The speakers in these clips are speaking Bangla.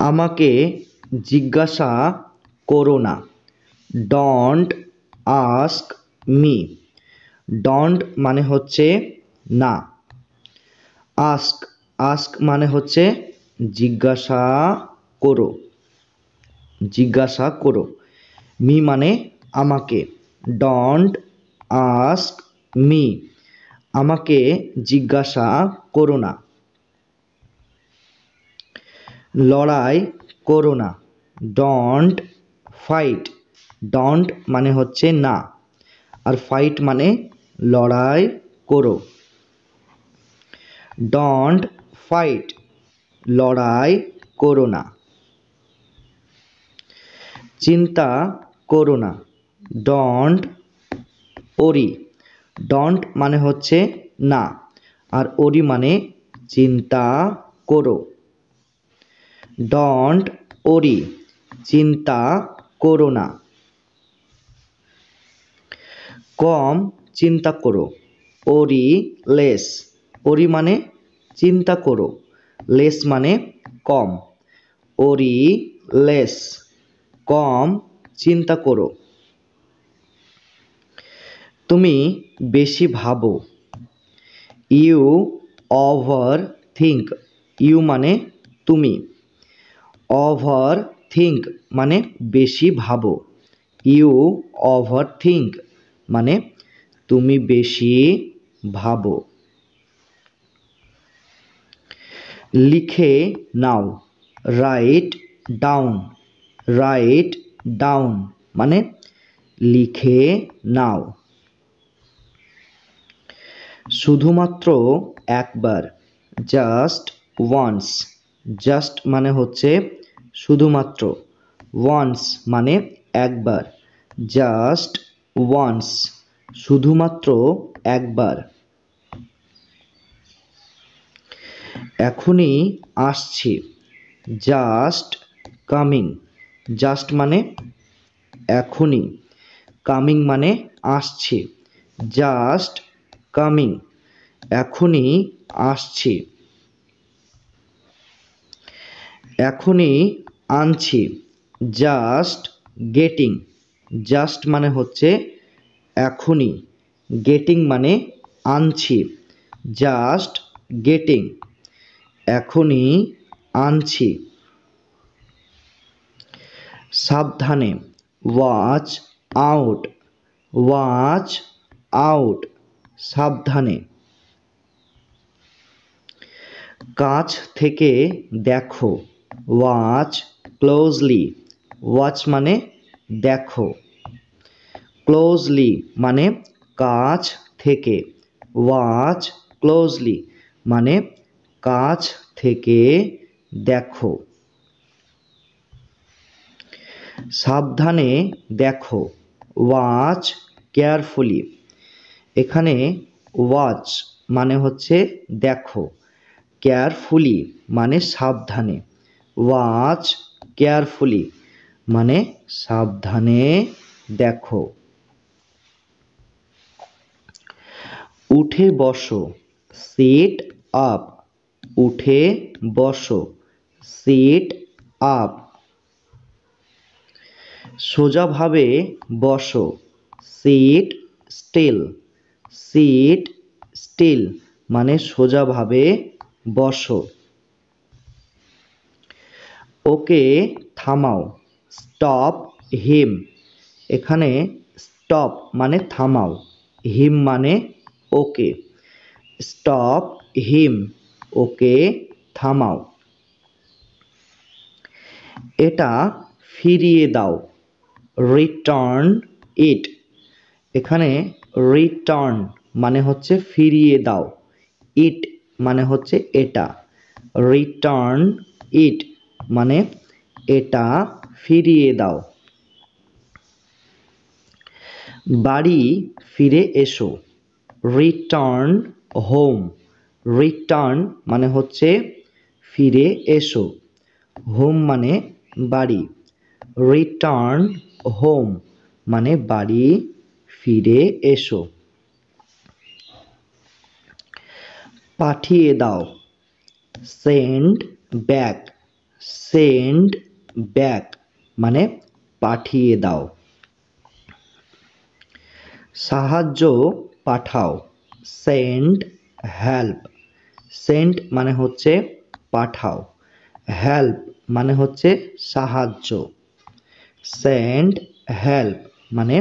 আমাকে জিজ্ঞাসা করো না। Don't ask me. ডোন্ট মানে হচ্ছে না। আস্ক আস্ক মানে হচ্ছে জিজ্ঞাসা করো, জিজ্ঞাসা করো। মি মানে আমাকে। ডোন্ট আস্ক মি, আমাকে জিজ্ঞাসা করো না। লড়াই করো না। Don't fight. ডোন্ট মানে হচ্ছে না, আর ফাইট মানে লড়াই করো। ডোন্ট ফাইট, লড়াই করো না। চিন্তা করো না। Don't worry. ডোন্ট মানে হচ্ছে না, আর ওরি মানে চিন্তা করো। ডোন্ট ওরি, চিন্তা করো না। কম চিন্তা করো। ওরি লেস। ওরি মানে চিন্তা করো, লেস মানে কম। ওরি লেস, কম চিন্তা করো। তুমি বেশি ভাবো। You over think. ইউ মানে তুমি, ওভার থিঙ্ক মানে বেশি ভাবো। ইউ ওভার থিঙ্ক মানে তুমি বেশি ভাবো। লিখে নাও। Write down. রাইট ডাউন মানে লিখে নাও। শুধুমাত্র একবার। Just once. জাস্ট মানে হচ্ছে শুধুমাত্র, ওয়ান্স মানে একবার। জাস্ট ওয়ান্স, শুধুমাত্র একবার। এখনই আসছি। Just coming. জাস্ট মানে এখনই, কামিং মানে আসছি। জাস্ট কামিং, এখনই আসছি। এখনই আনছি। Just getting. জাস্ট মানে হচ্ছে এখনই, গেটিং মানে আনছি। জাস্ট গেটিং, এখনই আনছি। সাবধানে। Watch out. ওয়াচ আউট, সাবধানে। কাছ থেকে দেখো। Watch closely. ওয়াচ মানে দেখো, ক্লোজলি মানে কাছ থেকে। ওয়াচ ক্লোজলি মানে কাছ থেকে দেখো। সাবধানে দেখো। Watch carefully. এখানে ওয়াচ মানে হচ্ছে দেখো, কেয়ারফুলি মানে সাবধানে। ওয়াচ কেয়ারফুলি মানে সাবধানে দেখো। উঠে বসো। Sit up. উঠে বসো। Sit up. সোজাভাবে বসো। Seat still. সিট স্টিল মানে সোজাভাবে বসো। ওকে থামাও। Stop him. এখানে স্টপ মানে থামাও, হিম মানে ওকে। স্টপ হিম, ওকে থামাও। এটা ফিরিয়ে দাও। রিটার্ন ইট। এখানে রিটার্ন মানে হচ্ছে ফিরিয়ে দাও, ইট মানে হচ্ছে এটা। রিটার্ন ইট মানে এটা ফিরিয়ে দাও। বাড়ি ফিরে এসো। Return home. রিটার্ন মানে হচ্ছে ফিরে এসো, হোম মানে বাড়ি। রিটার্ন হোম মানে বাড়ি ফিরে এসো। পাঠিয়ে দাও। Send back. সেন্ড ব্যাক মানে পাঠিয়ে দাও। সাহায্য পাঠাও, সেন্ড হেল্প। সেন্ড মানে হচ্ছে পাঠাও, হেল্প মানে হচ্ছে সাহায্য। সেন্ড হেল্প মানে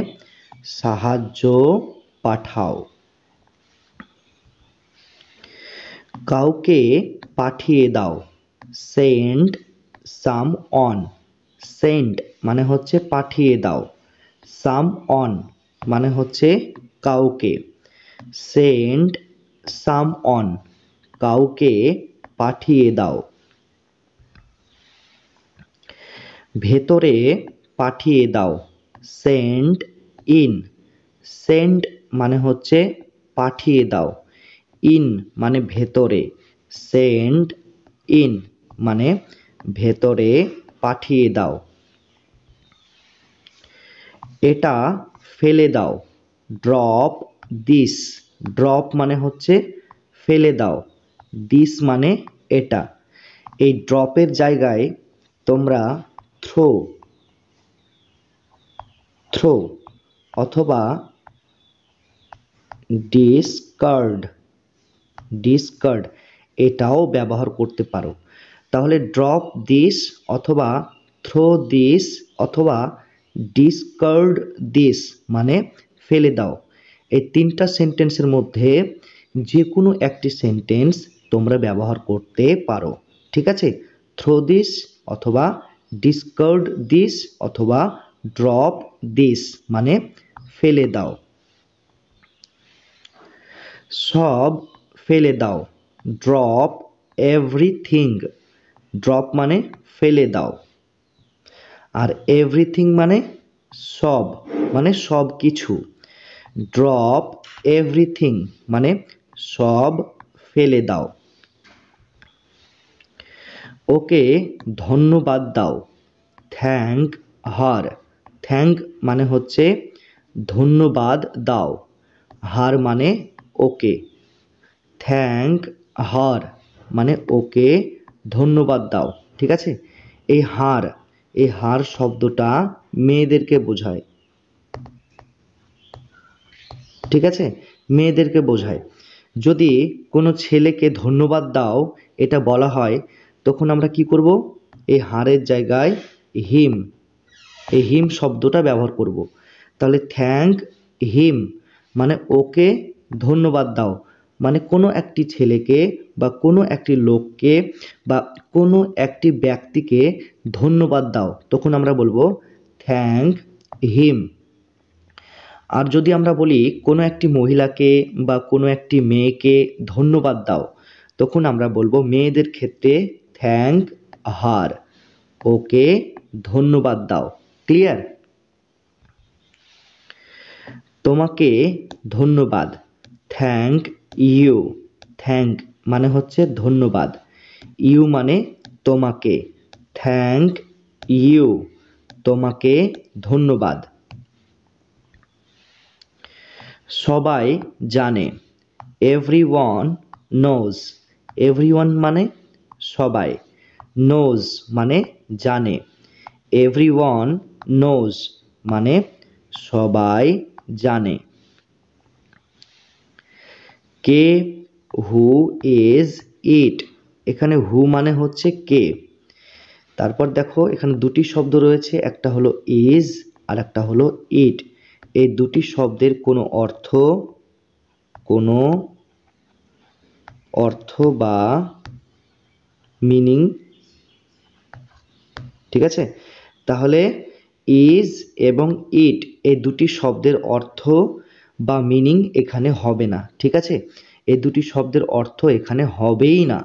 সাহায্য পাঠাও। কাউকে পাঠিয়ে দাও, সেন্ড সাম অন। সেন্ড মানে হচ্ছে পাঠিয়ে দাও, সাম অন মানে হচ্ছে কাউকে। সেন্ড সাম অন কাউকে পাঠিয়ে দাও। ভেতরে পাঠিয়ে দাও, সেন্ড ইন। সেন্ড মানে হচ্ছে পাঠিয়ে দাও, ইন মানে ভেতরে। সেন্ড ইন মানে ভেতরে পাঠিয়ে দাও। এটা ফেলে দাও, ড্রপ দিস। ড্রপ মানে হচ্ছে ফেলে দাও, দিস মানে এটা। এই ড্রপের জায়গায় তোমরা থ্রো থ্রো অথবা ডিসকার্ড ডিসকার্ড এটাও ব্যবহার করতে পারো। তাহলে ড্রপ দিস অথবা থ্রো দিস অথবা ডিসকার্ড দিস মানে ফেলে দাও। এই তিনটা সেন্টেন্সের মধ্যে যে কোনো একটি সেন্টেন্স তোমরা ব্যবহার করতে পারো, ঠিক আছে? থ্রো দিস অথবা ডিসকার্ড দিস অথবা ড্রপ দিস মানে ফেলে দাও। সব ফেলে দাও, ড্রপ এভরিথিং। ড্রপ মানে ফেলে দাও, আর এভরিথিং মানে সব, মানে সব কিছু। ড্রপ এভরিথিং মানে সব ফেলে দাও। ওকে ধন্যবাদ দাও, থ্যাংক হার। থ্যাংক মানে হচ্ছে ধন্যবাদ দাও, হার মানে ওকে। থ্যাংক হার মানে ওকে ধন্যবাদ দাও, ঠিক আছে? এই হার শব্দটা মেয়েদেরকে বোঝায়, ঠিক আছে? মেয়েদেরকে বোঝায়। যদি কোনো ছেলেকে ধন্যবাদ দাও এটা বলা হয়, তখন আমরা কি করব? এই হারের জায়গায় হিম, এই হিম শব্দটা ব্যবহার করব। তাহলে থ্যাংক হিম মানে ওকে ধন্যবাদ দাও, মানে কোনো একটি ছেলেকে বা কোনো একটি লোককে বা কোনো একটি ব্যক্তিকে ধন্যবাদ দাও, তখন আমরা বলবো থ্যাংক হিম। আর যদি আমরা বলি কোনো একটি মহিলাকে বা কোনো একটি মেয়েকে ধন্যবাদ দাও, তখন আমরা বলবো মেয়েদের ক্ষেত্রে থ্যাংক হার, ওকে ধন্যবাদ দাও। ক্লিয়ার? তোমাকে ধন্যবাদ, থ্যাংক ইউ। থ্যাংক মানে হচ্ছে ধন্যবাদ, ইউ মানে তোমাকে। থ্যাংক ইউ তোমাকে ধন্যবাদ। সবাই জানে, এভরিওয়ান নোজ। এভরিওয়ান মানে সবাই, নোজ মানে জানে। এভরিওয়ান নোজ মানে সবাই জানে। কে, হু ইজ ইট। এখানে হু মানে হচ্ছে কে। তারপর দেখো এখানে দুটি শব্দ রয়েছে, একটা হলো ইজ আর একটা হলো ইট। এই দুটি শব্দের কোনো অর্থ বা মিনিং, ঠিক আছে? তাহলে ইজ এবং ইট এই দুটি শব্দের অর্থ বা মিনিং এখানে হবে না, ঠিক আছে? এই দুটি শব্দের অর্থ এখানে হবেই না।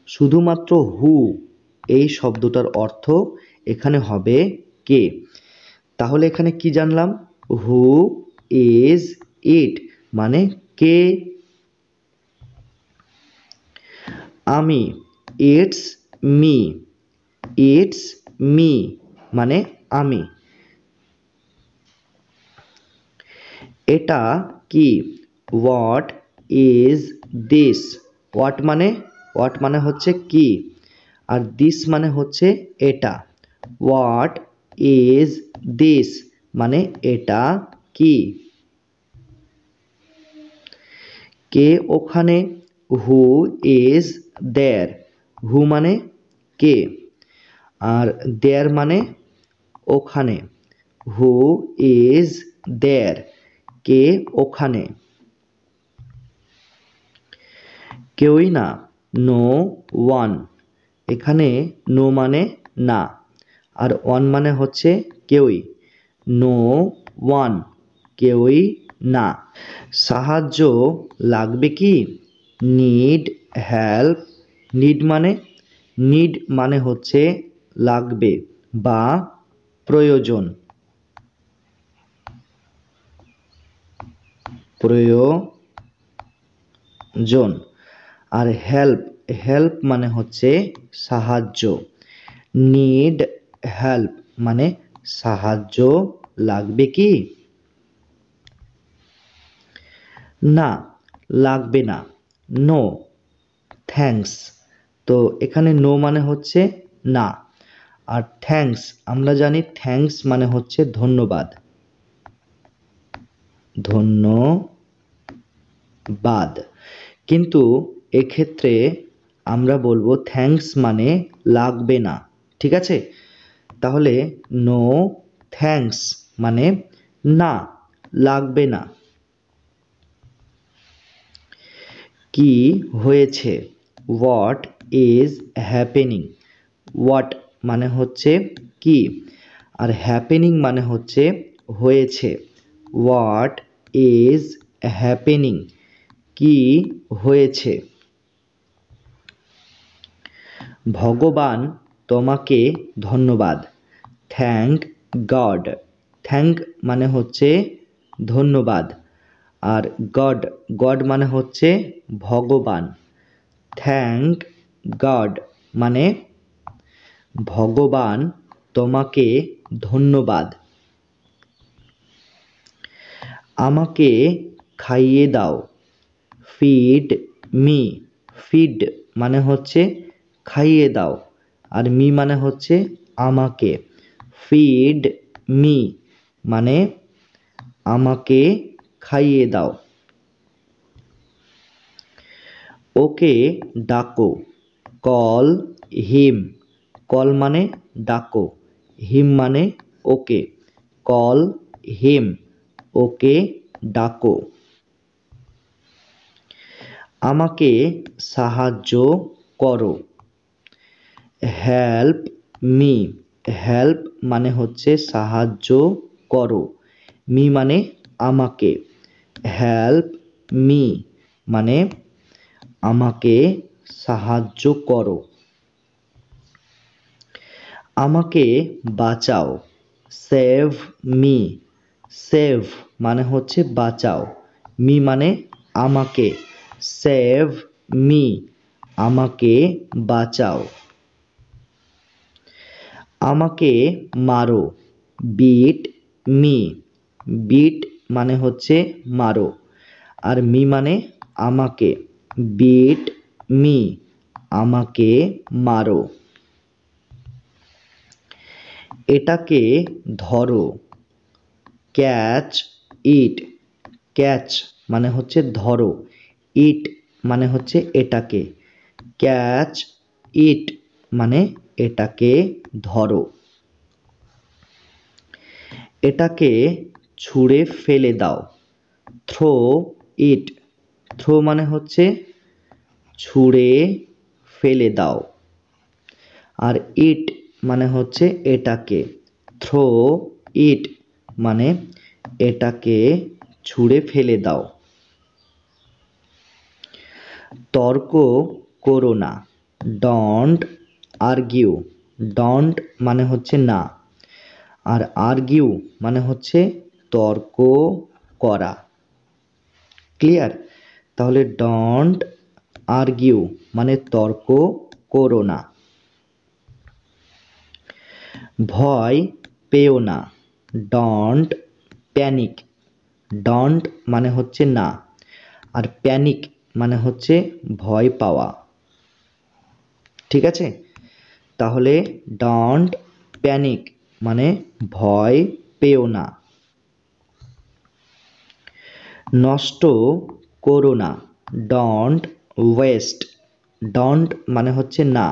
শুধুমাত্র হু এই শব্দটার অর্থ এখানে হবে কে। তাহলে এখানে কি জানলাম? হু ইজ ইট মানে কে। আমি, ইটস মি। ইটস মি মানে আমি। এটা কি? What is this. হোয়াট মানে হচ্ছে কি, আর দিস মানে হচ্ছে এটা। হোয়াট ইজ দিস মানে এটা কি। কে ওখানে, হু ইজ দেয়ার, হু মানে কে, আর দেয়ার মানে ওখানে, হু ইজ দেয়ার কে ওখানে। কেউই না, নো ওয়ান, এখানে নো মানে না, আর ওয়ান মানে হচ্ছে কেউই, নো ওয়ান কেউই না। সাহায্য লাগবে কি, নিড হেল্প, নিড মানে হচ্ছে লাগবে বা প্রয়োজন, প্রয়োজন। আর হেল্প মানে হচ্ছে সাহায্য, নিড হেল্প মানে সাহায্য লাগবে কি, না লাগবে না, নো থ্যাঙ্কস। তো এখানে নো মানে হচ্ছে না, আর থ্যাঙ্কস আমরা জানি থ্যাঙ্কস মানে হচ্ছে ধন্যবাদ, ধন্যবাদ। কিন্তু এক্ষেত্রে আমরা বলবো থ্যাঙ্কস মানে লাগবে না, ঠিক আছে। তাহলে নো থ্যাঙ্কস মানে না লাগবে না। কি হয়েছে, হোয়াট ইজ হ্যাপেনিং, হোয়াট মানে হচ্ছে কি, আর হ্যাপেনিং মানে হচ্ছে হয়েছে, হোয়াট ইজ হ্যাপেনিং কি হয়েছে। ভগবান তোমাকে ধন্যবাদ, থ্যাংক গড, থ্যাংক মানে হচ্ছে ধন্যবাদ, আর গড মানে হচ্ছে ভগবান, থ্যাংক গড মানে ভগবান তোমাকে ধন্যবাদ। আমাকে খাইয়ে দাও, ফিড মি, ফিড মানে হচ্ছে খাইয়ে দাও, আর মি মানে হচ্ছে আমাকে, ফিড মি মানে আমাকে খাইয়ে দাও। ওকে ডাকো, কল হিম, কল মানে ডাকো, হিম মানে ওকে, কল হিম ওকে ডাকো। আমাকে সাহায্য করো, হেল্প মি, হেল্প মানে হচ্ছে সাহায্য করো, মি মানে আমাকে, হেল্প মি মানে আমাকে সাহায্য করো। আমাকে বাঁচাও, সেভ মি, সেভ মানে হচ্ছে বাঁচাও, মি মানে আমাকে, সেভ মি আমাকে বাঁচাও। আমাকে মারো, বিট মি, বিট মানে হচ্ছে মারো, আর মি মানে আমাকে, বিট মি আমাকে মারো। এটাকে ধরো, ক্যাচ ইট, ক্যাচ মানে হচ্ছে ধরো, ইট মানে হচ্ছে এটাকে, ক্যাচ ইট মানে এটাকে ধরো। এটাকে ছুঁড়ে ফেলে দাও, থ্রো ইট, থ্রো মানে হচ্ছে ছুঁড়ে ফেলে দাও, আর ইট মানে হচ্ছে এটাকে, থ্রো ইট মানে এটাকে ছুঁড়ে ফেলে দাও। তর্ক করো না, ডন্ট আর্গিউ, ডন্ট মানে হচ্ছে না, আর আর্গিউ মানে হচ্ছে তর্ক করা, ক্লিয়ার। তাহলে ডন্ট আর্গিউ মানে তর্ক করো না। ভয় পেও না, ডন্ট প্যানিক, ডন্ট মানে হচ্ছে না, আর প্যানিক মানে হচ্ছে ভয় পাওয়া, ঠিক আছে। তাহলে ডোন্ট প্যানিক মানে ভয় পেও না। নষ্ট করো না, ডোন্ট ওয়েস্ট। ডোন্ট মানে হচ্ছে না,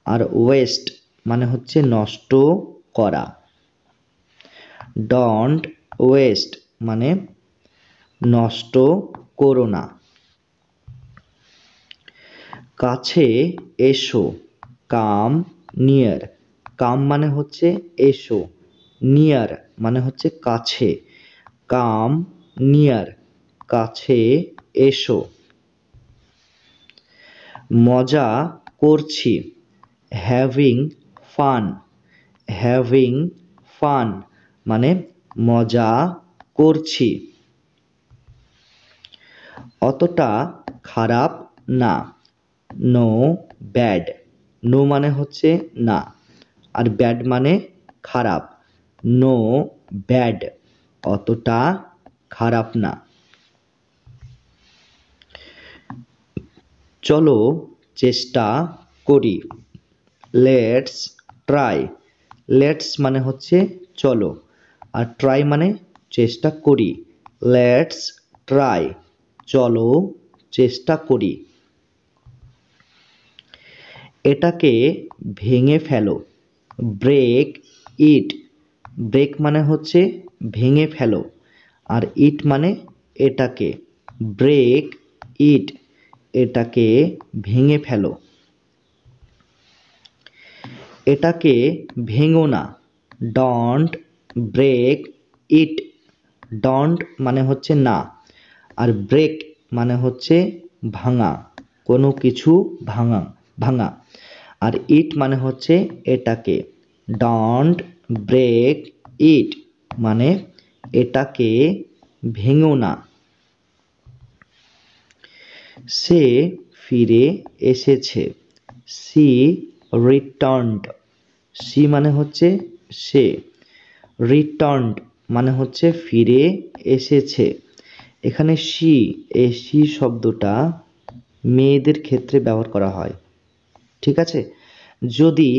আর ওয়েস্ট মানে হচ্ছে নষ্ট করা। ডোন্ট ওয়েস্ট মানে নষ্ট করো না। কাছে এসো, কাম নিয়ার। কাম মানে হচ্ছে এসো, নিয়ার মানে হচ্ছে কাছে। কাম নিয়ার কাছে এসো। মজা করছি, হ্যাভিং ফান। হ্যাভিং ফান মানে মজা করছি। অতটা খারাপ না, নো ব্যাড। নো মানে হচ্ছে না, আর ব্যাড মানে খারাপ। নো ব্যাড অতটা খারাপ না। চলো চেষ্টা করি, লেটস ট্রাই। লেটস মানে হচ্ছে চলো, আর ট্রাই মানে চেষ্টা করি। লেটস ট্রাই চলো চেষ্টা করি। এটাকে ভেঙে ফেলো, ব্রেক ইট। ব্রেক মানে হচ্ছে ভেঙে ফেলো, আর ইট মানে এটাকে। ব্রেক ইট এটাকে ভেঙে ফেলো। এটাকে ভেঙো না, ডোন্ট ব্রেক ইট। ডোন্ট মানে হচ্ছে না, আর ব্রেক মানে হচ্ছে ভাঙা, কোনো কিছু ভাঙা ভাঙা। আর ইট মানে হচ্ছে এটাকে। ডোন্ট ব্রেক ইট মানে এটাকে ভেঙো না। সে ফিরে এসেছে, সি রিটার্নড। সি মানে হচ্ছে সে, রিটার্নড মানে হচ্ছে ফিরে এসেছে। এখানে সি, এই সি শব্দটা মেয়েদের ক্ষেত্রে ব্যবহার করা হয়, ঠিক আছে। যদি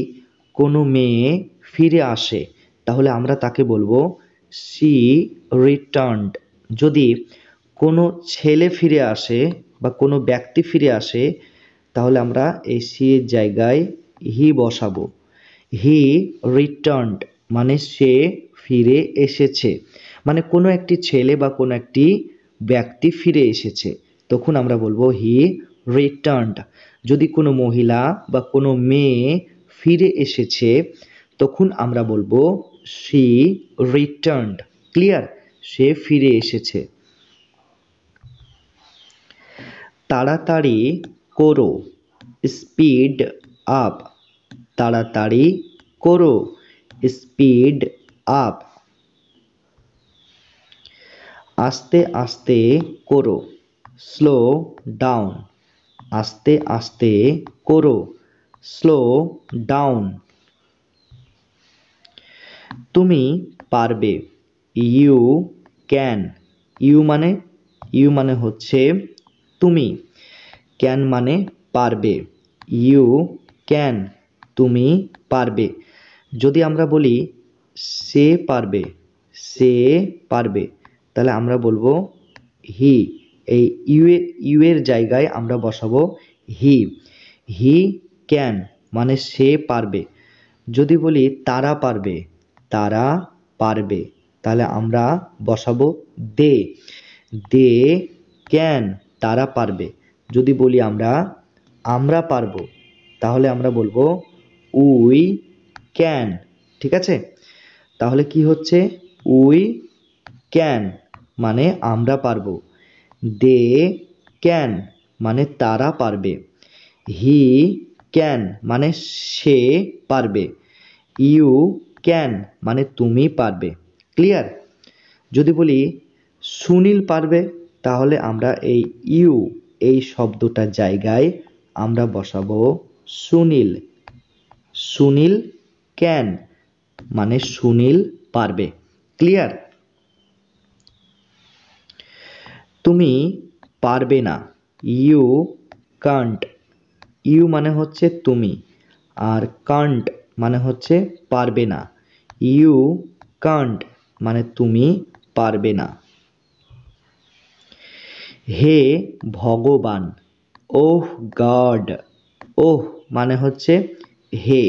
কোনো মেয়ে ফিরে আসে তাহলে আমরা তাকে বলবো সি রিটার্নড। যদি কোনো ছেলে ফিরে আসে বা কোনো ব্যক্তি ফিরে আসে তাহলে আমরা এই সি এর জায়গায় হি বসাবো। হি রিটার্নড মানে সে ফিরে এসেছে, মানে কোনো একটি ছেলে বা কোনো একটি ব্যক্তি ফিরে এসেছে, তখন আমরা বলবো হি রিটার্নড। যদি কোনো মহিলা বা কোনো মেয়ে ফিরে এসেছে তখন আমরা বলবো শি রিটার্নড। ক্লিয়ার, সে ফিরে এসেছে। তাড়াতাড়ি করো, স্পিড আপ। তাড়াতাড়ি করো, স্পিড আপ। আস্তে আস্তে করো, স্লো ডাউন। আস্তে আস্তে করো, স্লো ডাউন। তুমি পারবে, ইউ ক্যান। ইউ মানে হচ্ছে তুমি, ক্যান মানে পারবে। ইউ ক্যান তুমি পারবে। যদি আমরা বলি সে পারবে, সে পারবে, তাহলে আমরা বলবো হি। এই ইউ এর জায়গায় আমরা বসাবো হি। হি ক্যান মানে সে পারবে। যদি বলি তারা পারবে, তারা পারবে, তাহলে আমরা বসাবো দে। দে ক্যান তারা পারবে। যদি বলি আমরা পারবো, তাহলে আমরা বলবো উই ক্যান। ঠিক আছে, তাহলে কি হচ্ছে উই ক্যান মানে আমরা পারবো, দে ক্যান মানে তারা পারবে, হি ক্যান মানে সে পারবে, ইউ ক্যান মানে তুমি পারবে। ক্লিয়ার। যদি বলি সুনীল পারবে তাহলে আমরা এই ইউ এই শব্দটার জায়গায় আমরা বসাবো সুনীল। সুনীল ক্যান মানে সুনীল পারবে। ক্লিয়ার। তুমি পারবে না, ইউ কান্ট। ইউ মানে হচ্ছে তুমি, আর কান্ট মানে হচ্ছে পারবে না, ইউ কান্ট মানে তুমি পারবে না। হে ভগবান, ওহ গড, ওহ মানে হচ্ছে হে,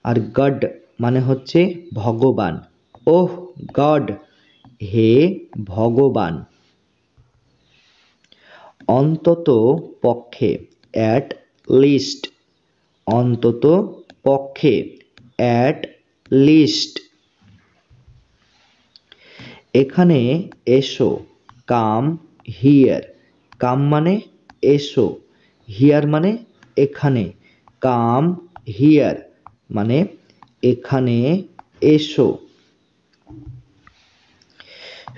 আর গড মানে হচ্ছে ভগবান, ওহ গড হে ভগবান। অন্তত পক্ষে অ্যাট লিস্ট, অন্তত পক্ষে অ্যাট লিস্ট। এখানে এসো, কাম হিয়ার, কাম মানে এসো, হিয়ার মানে এখানে, কাম হিয়ার মানে এখানে এসো।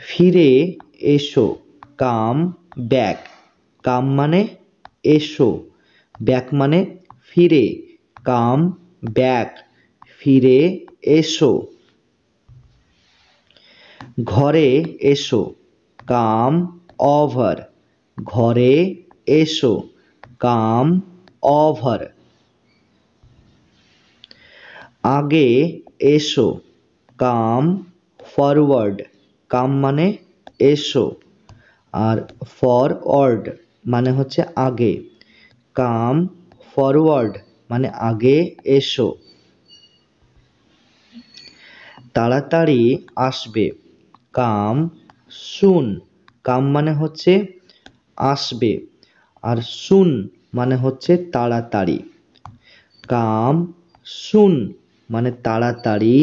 ফিরে এসো, কাম ব্যাক, কাম মানে এসো, ব্যাক মানে ফিরে, কাম ব্যাক ফিরে এসো। ঘরে এসো, কাম ওভার, ঘরে এসো, কাম ওভার। আগে এসো, কাম ফরওয়ার্ড, কাম মানে এসো, আর ফরওয়ার্ড মানে হচ্ছে আগে, কাম ফরওয়ার্ড মানে আগে এসো। তাড়াতাড়ি আসবে, কাম সুন, কাম মানে হচ্ছে আসবে, আর সুন মানে হচ্ছে তাড়াতাড়ি, কাম সুন মানে তাড়াতাড়ি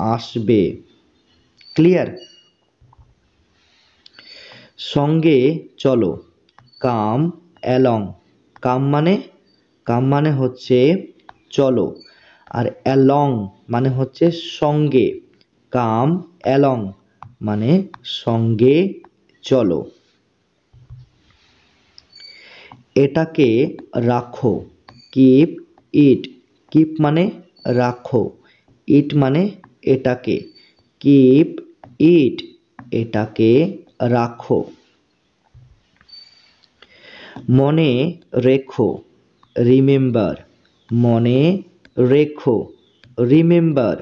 আসবে। ক্লিয়ার? সঙ্গে চলো, কাম অ্যালং, কাম মানে হচ্ছে চলো, আর অ্যালং মানে হচ্ছে সঙ্গে, কাম অ্যালং মানে সঙ্গে চলো। এটাকে রাখো, কিপ ইট, কিপ মানে রাখো, ইট মানে এটাকে, কিপ ইট এটাকে রাখো। মনে রেখো, রিমেম্বার, মনে রেখো, রিমেম্বার।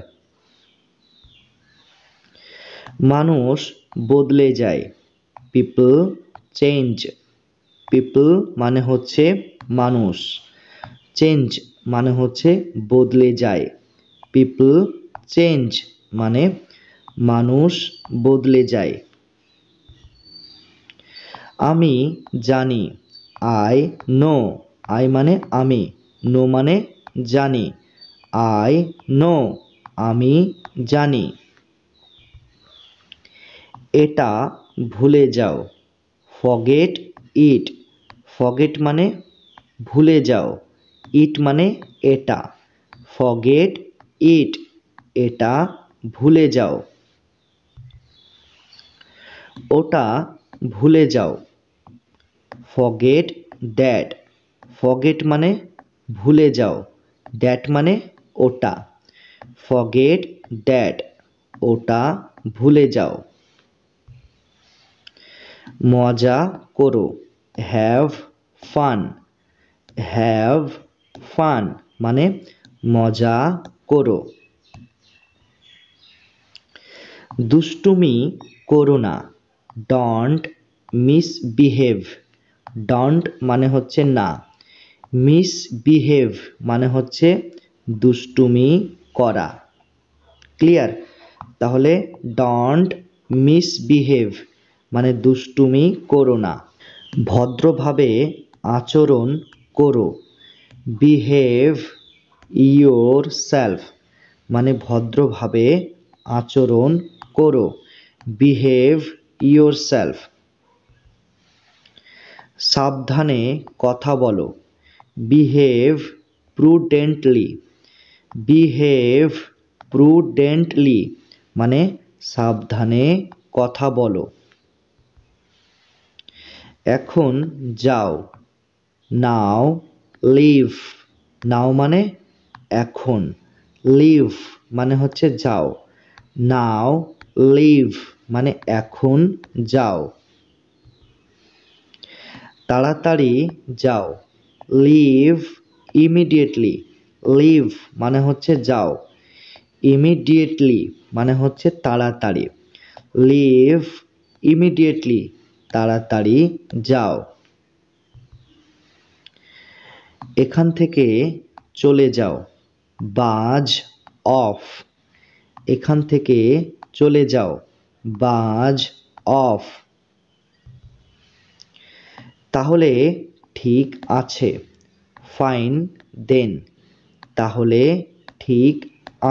মানুষ বদলে যায়, পিপল চেঞ্জ, পিপল মানে হচ্ছে মানুষ, চেঞ্জ মানে হচ্ছে বদলে যায়, পিপল চেঞ্জ মানে মানুষ বদলে যায়। আমি জানি, আই নো, আই মানে আমি, নো মানে জানি, আই নো আমি জানি। এটা ভুলে যাও, ফরগেট ইট, ফরগেট মানে ভুলে যাও, ইট মানে এটা, ফরগেট ইট এটা ভুলে যাও। ওটা ভুলে যাও, ফরগেট দ্যাট, ফরগেট মানে ভুলে যাও, দ্যাট মানে ওটা, ফরগেট দ্যাট ওটা ভুলে যাও। মজা করো, হ্যাভ ফান, হ্যাভ ফান মানে মজা করো। দুষ্টুমি করো না, ডন্ট মিসবিহেভ, ডন্ট মানে হচ্ছে না, মিসবিহেভ মানে হচ্ছে দুষ্টুমি করা। ক্লিয়ার? তাহলে ডন্ট মিসবিহেভ মানে দুষ্টুমি করো না। ভদ্রভাবে আচরণ করো, বিহেভ ইয়োর সেলফ মানে ভদ্রভাবে আচরণ করো, বিহেভ ইয়োর সেলফ। সাবধানে কথা বলো, বিহেভ প্রুডেন্টলি, বিহেভ প্রুডেন্টলি মানে সাবধানে কথা বলো। এখন যাও, নাও লিভ, নাও মানে এখন, লিভ মানে হচ্ছে যাও, নাও লিভ মানে এখন যাও। তাড়াতাড়ি যাও, লিভ ইমিডিয়েটলি, লিভ মানে হচ্ছে যাও, ইমিডিয়েটলি মানে হচ্ছে তাড়াতাড়ি, লিভ ইমিডিয়েটলি তাড়াতাড়ি যাও। এখান থেকে চলে যাও, বাজ অফ, এখান থেকে চলে যাও, বাজ অফ। তাহলে ঠিক আছে, ফাইন দেন, তাহলে ঠিক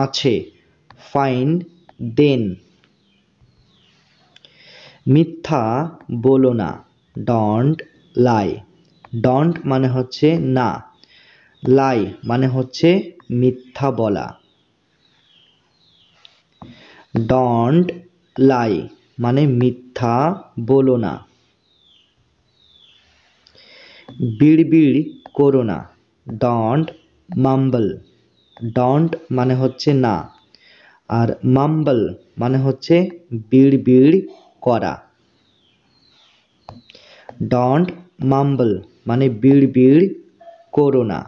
আছে, ফাইন দেন। মিথ্যা বলো না, ডন্ট লাই, ডন্ট মানে হচ্ছে না, লাই মানে হচ্ছে মিথ্যা বলা, ডন্ট লাই মানে মিথ্যা বলো না। বিড়বিড় করো না, ডন্ট মাম্বল, ডন্ট মানে হচ্ছে না, আর মাম্বল মানে হচ্ছে বিড়বিড় করা, ডন্ট মাম্বল মানে বিড়বিড় করো না।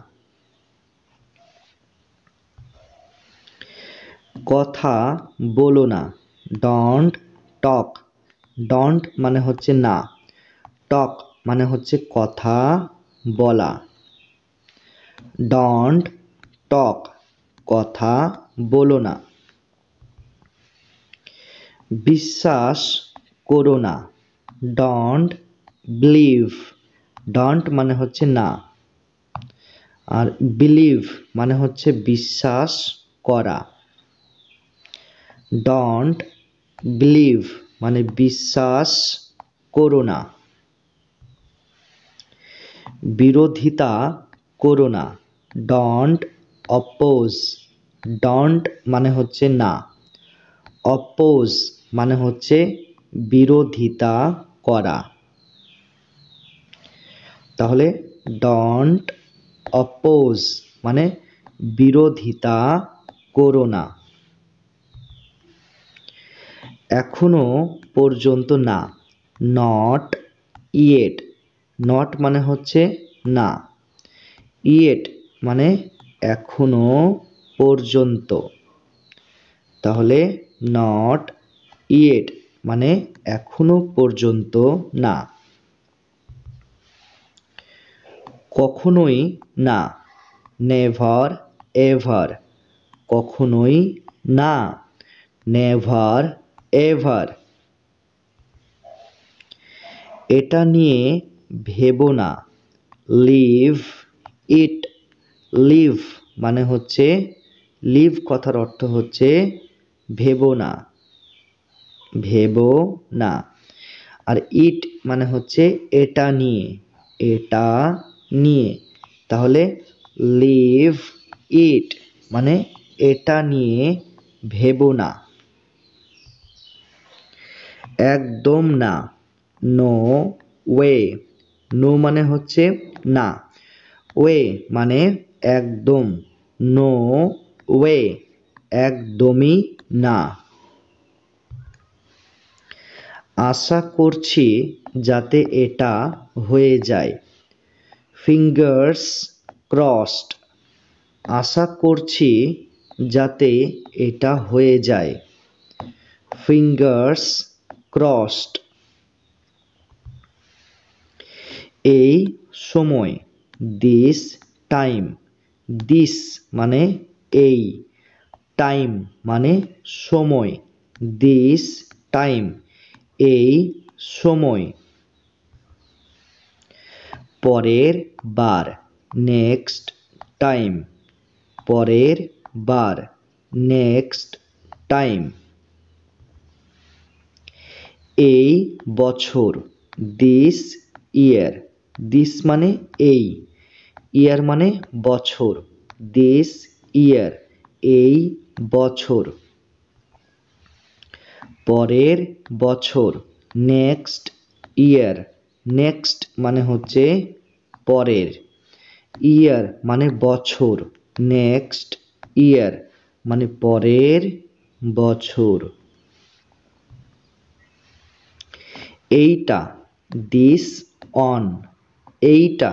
কথা বলো না, ডন্ট টক, ডন্ট মানে হচ্ছে না, টক মানে হচ্ছে কথা বলা, ডন্ট টক কথা বলো না। বিশ্বাস করো না, ডন্ট বিলিভ, ডন্ট মানে হচ্ছে না, আর বিলিভ মানে হচ্ছে বিশ্বাস করা, ডন্ট বিলিভ মানে বিশ্বাস করো না। বিরোধিতা করো না, ডন্ট অপোজ, ডন্ট মানে হচ্ছে না, অপোজ মানে হচ্ছে বিরোধিতা করা। তাহলে ডন্ট অপোজ মানে বিরোধিতা করো না। এখনো পর্যন্ত না, নট ইয়েট, নট মানে হচ্ছে না, ইয়েট মানে এখনো পর্যন্ত, তাহলে নট ইয়েট মানে এখনো পর্যন্ত না। কখনোই না, নেভার এভার, কখনোই না, নেভার এভার। এটা নিয়ে ভেবো না, লিভ ইট, লিভ মানে হচ্ছে, লিভ কথার অর্থ হচ্ছে ভেবো না, ভেবো না, আর ইট মানে হচ্ছে এটা নিয়ে, এটা নিয়ে, তাহলে লিভ ইট মানে এটা নিয়ে ভেবো না। একদম না, নো ওয়ে, নো মানে হচ্ছে না, ওয়ে মানে একদম, নো ওয়ে একদমই না। আশা করছি যাতে এটা হয়ে যায়, ফিঙ্গার্স ক্রসড, আশা করছি যাতে এটা হয়ে যায়, ফিঙ্গার্স ক্রসড। এই সময়, দিস টাইম, দিস মানে এই, টাইম মানে সময়, দিস টাইম এই সময়। পরের বার, নেক্সট টাইম, পরের বার, নেক্সট টাইম। এই বছর, দিস ইয়ার, দিস মানে এই, ইয়ার মানে বছর, দিস ইয়ার এই বছর। পরের বছর, নেক্সট ইয়ার, নেক্সট মানে হচ্ছে পরের, ইয়ার মানে বছর, নেক্সট ইয়ার মানে পরের বছর। এইটা, দিস অন, এইটা,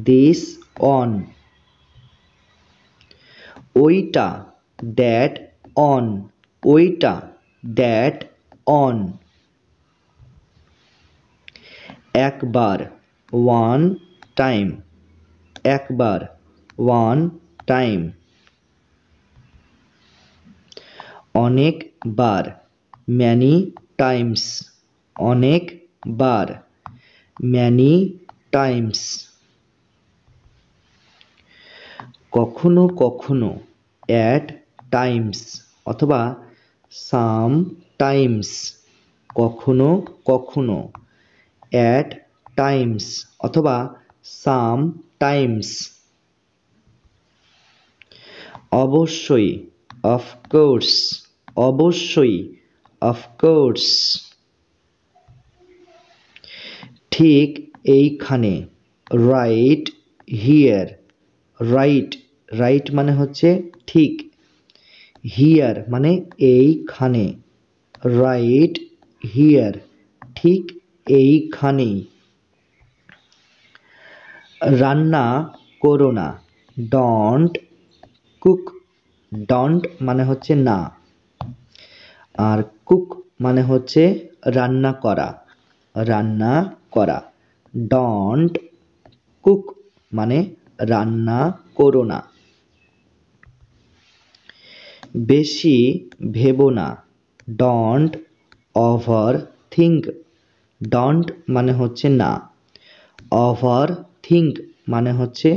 দিস অন। ওইটা, দ্যাট, অন, ওইটা, দ্যাট, অন। একবার, ওয়ান টাইম, একবার, ওয়ান টাইম। অনেকবার, ম্যানি টাইমস, অনেকবার, ম্যানি টাইমস। কখনো কখনো, অ্যাট টাইমস অথবা সাম টাইমস, কখনো কখনো, অ্যাট টাইমস অথবা সাম টাইমস। অবশ্যই, অফকোর্স, অবশ্যই, অফকোর্স। ঠিক এইখানে, রাইট হিয়ার, রাইট, রাইট মানে হচ্ছে ঠিক, হিয়ার মানে এইখানে, রাইট হিয়ার, ঠিক এইখানেই। রান্না করো না, ডন্ট কুক, ডন্ট মানে হচ্ছে না, আর কুক মানে হচ্ছে রান্না করা, রান্না করা। ডন্ট কুক মানে রান্না করো না। বেশি ভেবো না, ডন্ট ওভার থিঙ্ক, ডন্ট মানে হচ্ছে না, ওভার থিঙ্ক মানে হচ্ছে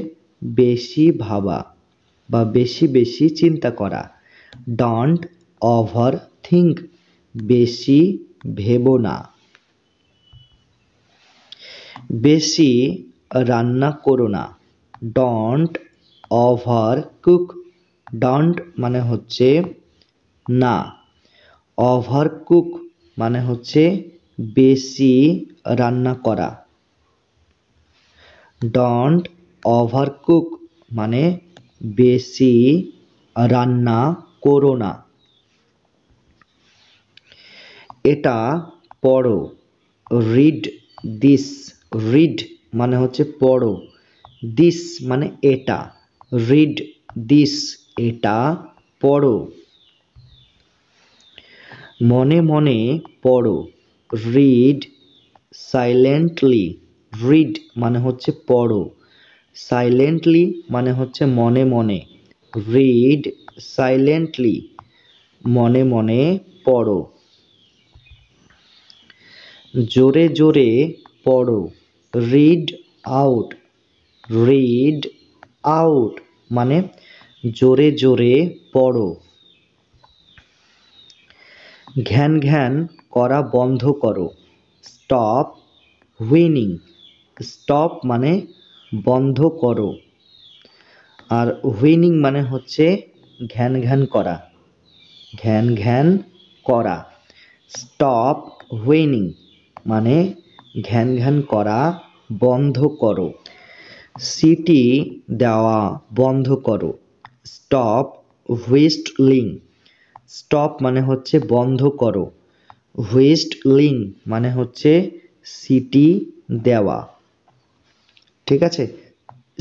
বেশি ভাবা বা বেশি বেশি চিন্তা করা। ডন্ট ওভার থিঙ্ক, বেশি ভেবো না। বেশি রান্না করো না, ডন্ট ওভার কুক, ডন্ট মানে হচ্ছে না, ওভার কুক মানে হচ্ছে বেশি রান্না করা। ডন্ট ওভার কুক মানে বেশি রান্না করো না। এটা পড়ো, রিড দিস, রিড মানে হচ্ছে পড়ো, দিস মানে এটা, রিড দিস এটা পড়ো। মনে মনে পড়ো, রিড সাইলেন্টলি, রিড মানে হচ্ছে পড়ো, সাইলেন্টলি মানে হচ্ছে মনে মনে, রিড সাইলেন্টলি মনে মনে পড়ো। জোরে জোরে পড়ো, রিড আউট, রিড আউট মানে জোরে জোরে পড়ো। ঘ্যান ঘ্যান করা বন্ধ করো, স্টপ হুইনিং, স্টপ মানে বন্ধ করো, আর হুইনিং মানে হচ্ছে ঘ্যান ঘ্যান করা, ঘ্যান ঘ্যান করা। স্টপ হুইনিং মানে ঘ্যান ঘ্যান করা বন্ধ করো। সিটি দেওয়া বন্ধ করো, স্টপ হুইস্টলিং, স্টপ মানে হচ্ছে বন্ধ করো, হুইস্টলিং মানে হচ্ছে সিটি দেওয়া। ঠিক আছে,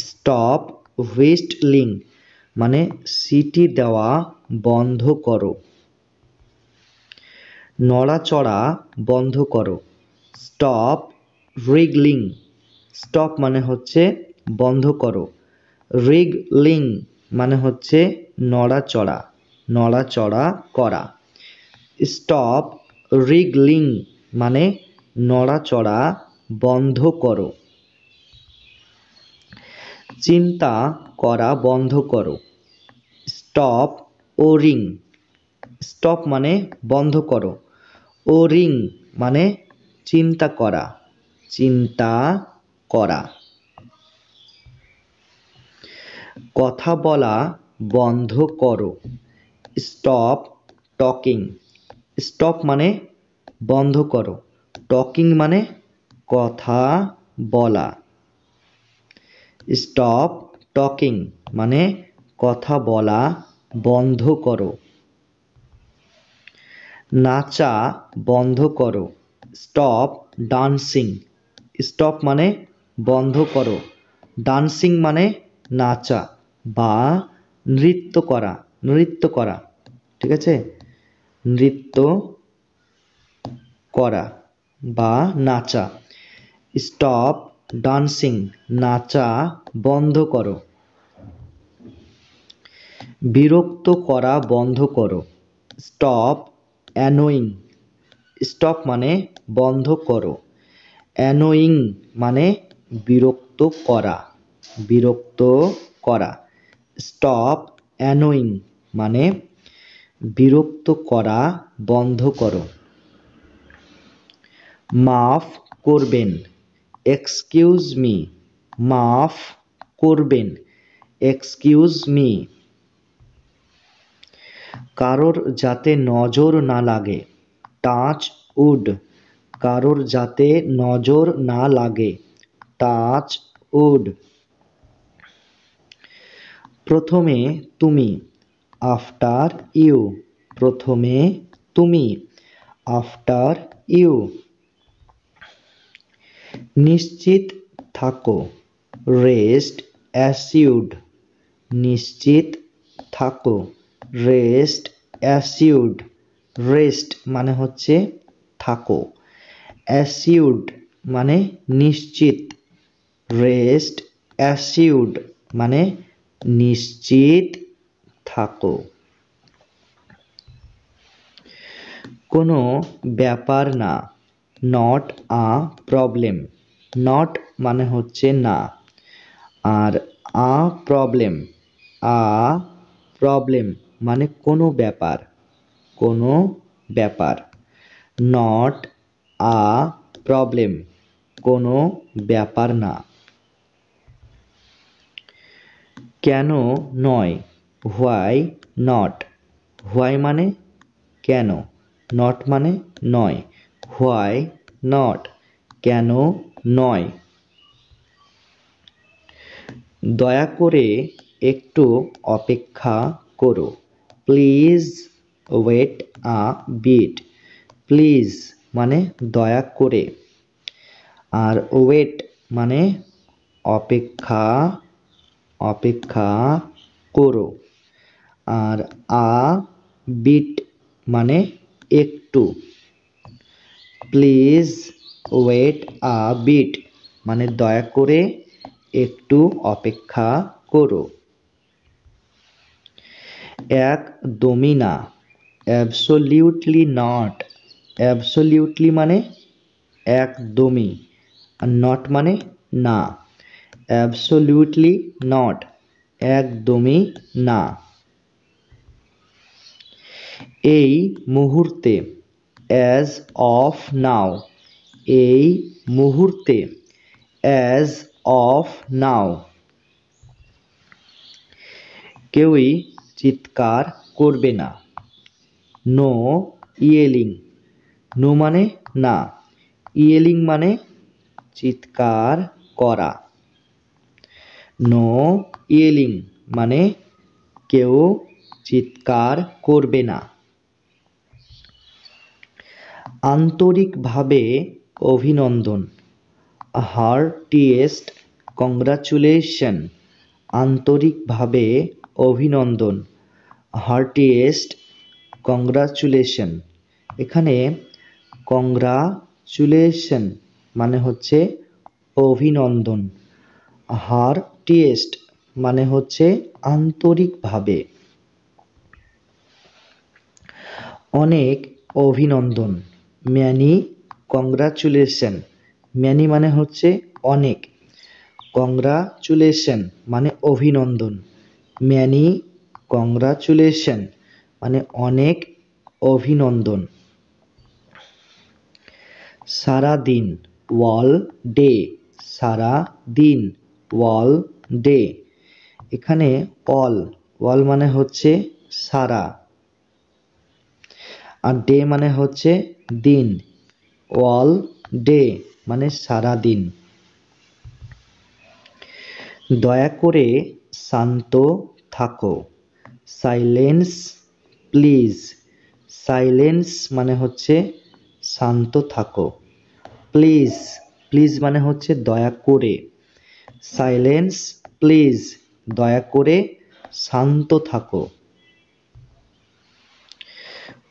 স্টপ হুইস্টলিং মানে সিটি দেওয়া বন্ধ করো। নড়াচড়া বন্ধ করো, স্টপ রিগলিং, স্টপ মানে হচ্ছে বন্ধ করো, রিগলিং মানে হচ্ছে নড়াচড়া, নড়াচড়া করা। স্টপ রিগলিং মানে নড়াচড়া বন্ধ করো। চিন্তা করা বন্ধ করো, স্টপ ওরিং, স্টপ মানে বন্ধ করো, ওরিং মানে চিন্তা করা, চিন্তা করা। কথা বলা বন্ধ করো, স্টপ টকিং, স্টপ মানে বন্ধ করো, টকিং মানে কথা বলা। স্টপ টকিং মানে কথা বলা বন্ধ করো। নাচা বন্ধ করো, স্টপ ডান্সিং, স্টপ মানে বন্ধ করো, ডান্সিং মানে নাচা বা নৃত্য করা, নৃত্য করা, ঠিক আছে, নৃত্য করা বা নাচা। স্টপ ডান্সিং, নাচা বন্ধ করো। বিরক্ত করা বন্ধ করো। স্টপ অ্যানোয়িং, স্টপ মানে বন্ধ করো, অ্যানোয়িং মানে বিরক্ত করা, বিরক্ত করা। স্টপ অ্যানোয়িং মানে বিরক্ত করা বন্ধ করো। মাফ করবেন, এক্সকিউজ মি, মাফ করবেন, এক্সকিউজ মি। কারোর যাতে নজর না লাগে, টাচ উড, কারোর যাতে নজর না লাগে, টাচ উড। প্রথমে তুমি, আফটার ইউ, প্রথমে তুমি, আফটার ইউ। নিশ্চিত থাকো, রেস্ট অ্যাসিউড, নিশ্চিত থাকো, রেস্ট অ্যাসিউড। রেস্ট মানে হচ্ছে থাকো, অ্যাসিউড মানে নিশ্চিত, রেস্ট অ্যাসিউড মানে নিশ্চিত থাকো। কোনো ব্যাপার না, নট আ প্রবলেম, নট মানে হচ্ছে না, আর আ প্রবলেম, আ প্রবলেম মানে কোনো ব্যাপার, কোনো ব্যাপার। নট আ প্রবলেম, কোনো ব্যাপার না। কেন নয়, হোয়াই নট, হোয়াই মানে কেন, নট মানে নয়, হোয়াই নট কেন নয়। দয়া করে একটু অপেক্ষা করো, please wait a bit, please মানে দয়া করে, আর ওয়েট মানে অপেক্ষা, অপেক্ষা করো, আর আ বিট মানে একটু। প্লিজ ওয়েট আ বিট মানে দয়া করে একটু অপেক্ষা করো। একদমই না, অ্যাবসোলিউটলি নট, অ্যাবসোলিউটলি মানে একদমই, আর নট মানে না, অ্যাবসোলিউটলি নট একদমই না। এই মুহূর্তে, অ্যাজ অফ নাও, এই মুহূর্তে, অ্যাজ অফ নাও। কেউই চিৎকার করবে না, নো ইয়েলিং, নো মানে না, ইয়েলিং মানে চিৎকার করা, নো ইয়েলিং মানে কেউ চিৎকার করবে না। আন্তরিকভাবে অভিনন্দন, হার্টিয়েস্ট কংগ্রাচুলেশন, আন্তরিকভাবে অভিনন্দন, হার্টিয়েস্ট কংগ্রাচুলেশন। এখানে কংগ্রাচুলেশন মানে হচ্ছে অভিনন্দন, হার্টিয়েস্ট মানে হচ্ছে আন্তরিকভাবে। অনেক অভিনন্দন, ম্যানি কংগ্রাচুলেশন, ম্যানি মানে হচ্ছে অনেক, কংগ্রাচুলেশন মানে অভিনন্দন, ম্যানি কংগ্রাচুলেশন মানে অনেক অভিনন্দন। সারা দিন, ওয়াল ডে, সারা দিন, ওয়াল ডে। এখানে অল, ওয়াল মানে হচ্ছে সারা, আর ডে মানে হচ্ছে দিন, অল ডে মানে সারা দিন। দয়া করে শান্ত থাকো, সাইলেন্স প্লিজ, সাইলেন্স মানে হচ্ছে শান্ত থাকো, প্লিজ, প্লিজ মানে হচ্ছে দয়া করে, সাইলেন্স প্লিজ দয়া করে শান্ত থাকো।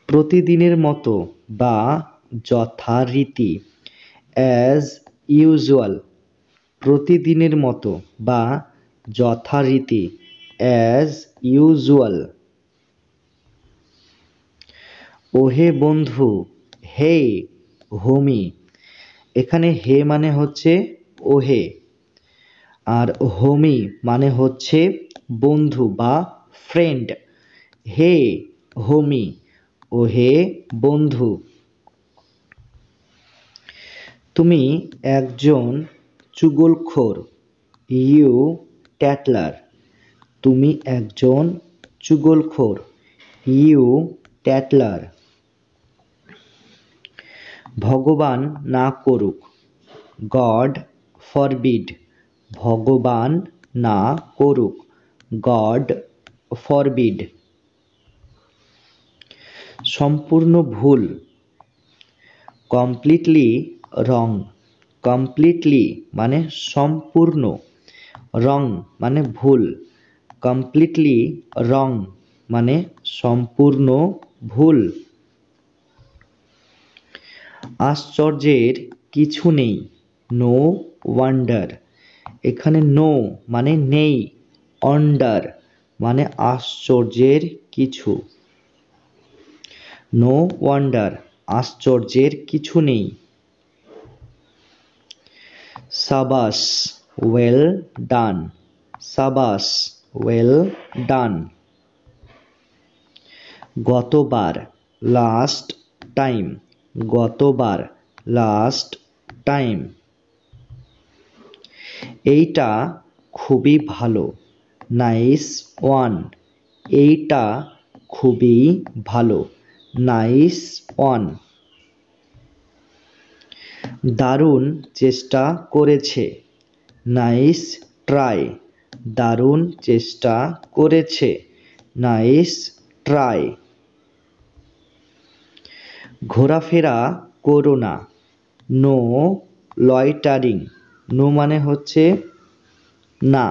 প্রতিদিনের মতো বা যথারীতি, অ্যাজ ইউজুয়াল। প্রতিদিনের মতো বা যথারীতি, অ্যাজ ইউজুয়াল। ওহে বন্ধু, হে হোমি। এখানে হে মানে হচ্ছে ওহে, আর হোমি মানে হচ্ছে বন্ধু বা ফ্রেন্ড। হে হোমি, ওহে বন্ধু। তুমি একজন চুগলখোর, ইউ ট্যাটলার। তুমি একজন চুগলখোর, ইউ ট্যাটলার। ভগবান না করুক, গড ফরবিড। ভগবান না করুক, গড ফরবিড। সম্পূর্ণ ভুল, কমপ্লিটলি রং। কমপ্লিটলি মানে সম্পূর্ণ, রং মানে ভুল। কমপ্লিটলি রং মানে সম্পূর্ণ ভুল। আশ্চর্যের কিছু নেই, নো ওয়ান্ডার। এখানে নো মানে নেই, ওয়ান্ডার মানে আশ্চর্যের কিছু। নো ওয়ান্ডার, আশ্চর্যের কিছু নেই। সাবাস, ওয়েল ডান। সাবাস, ওয়েল ডান। গতবার, লাস্ট টাইম। গতবার, লাস্ট টাইম। এইটা খুবই ভালো, নাইস ওয়ান। এইটা খুবই ভালো, নাইস ওয়ান। দারুণ চেষ্টা করেছে, নাইস ট্রাই। দারুণ চেষ্টা করেছে, নাইস ট্রাই। ঘোরাফেরা করো না, নো লয়টারিং। নো মানে হচ্ছে না,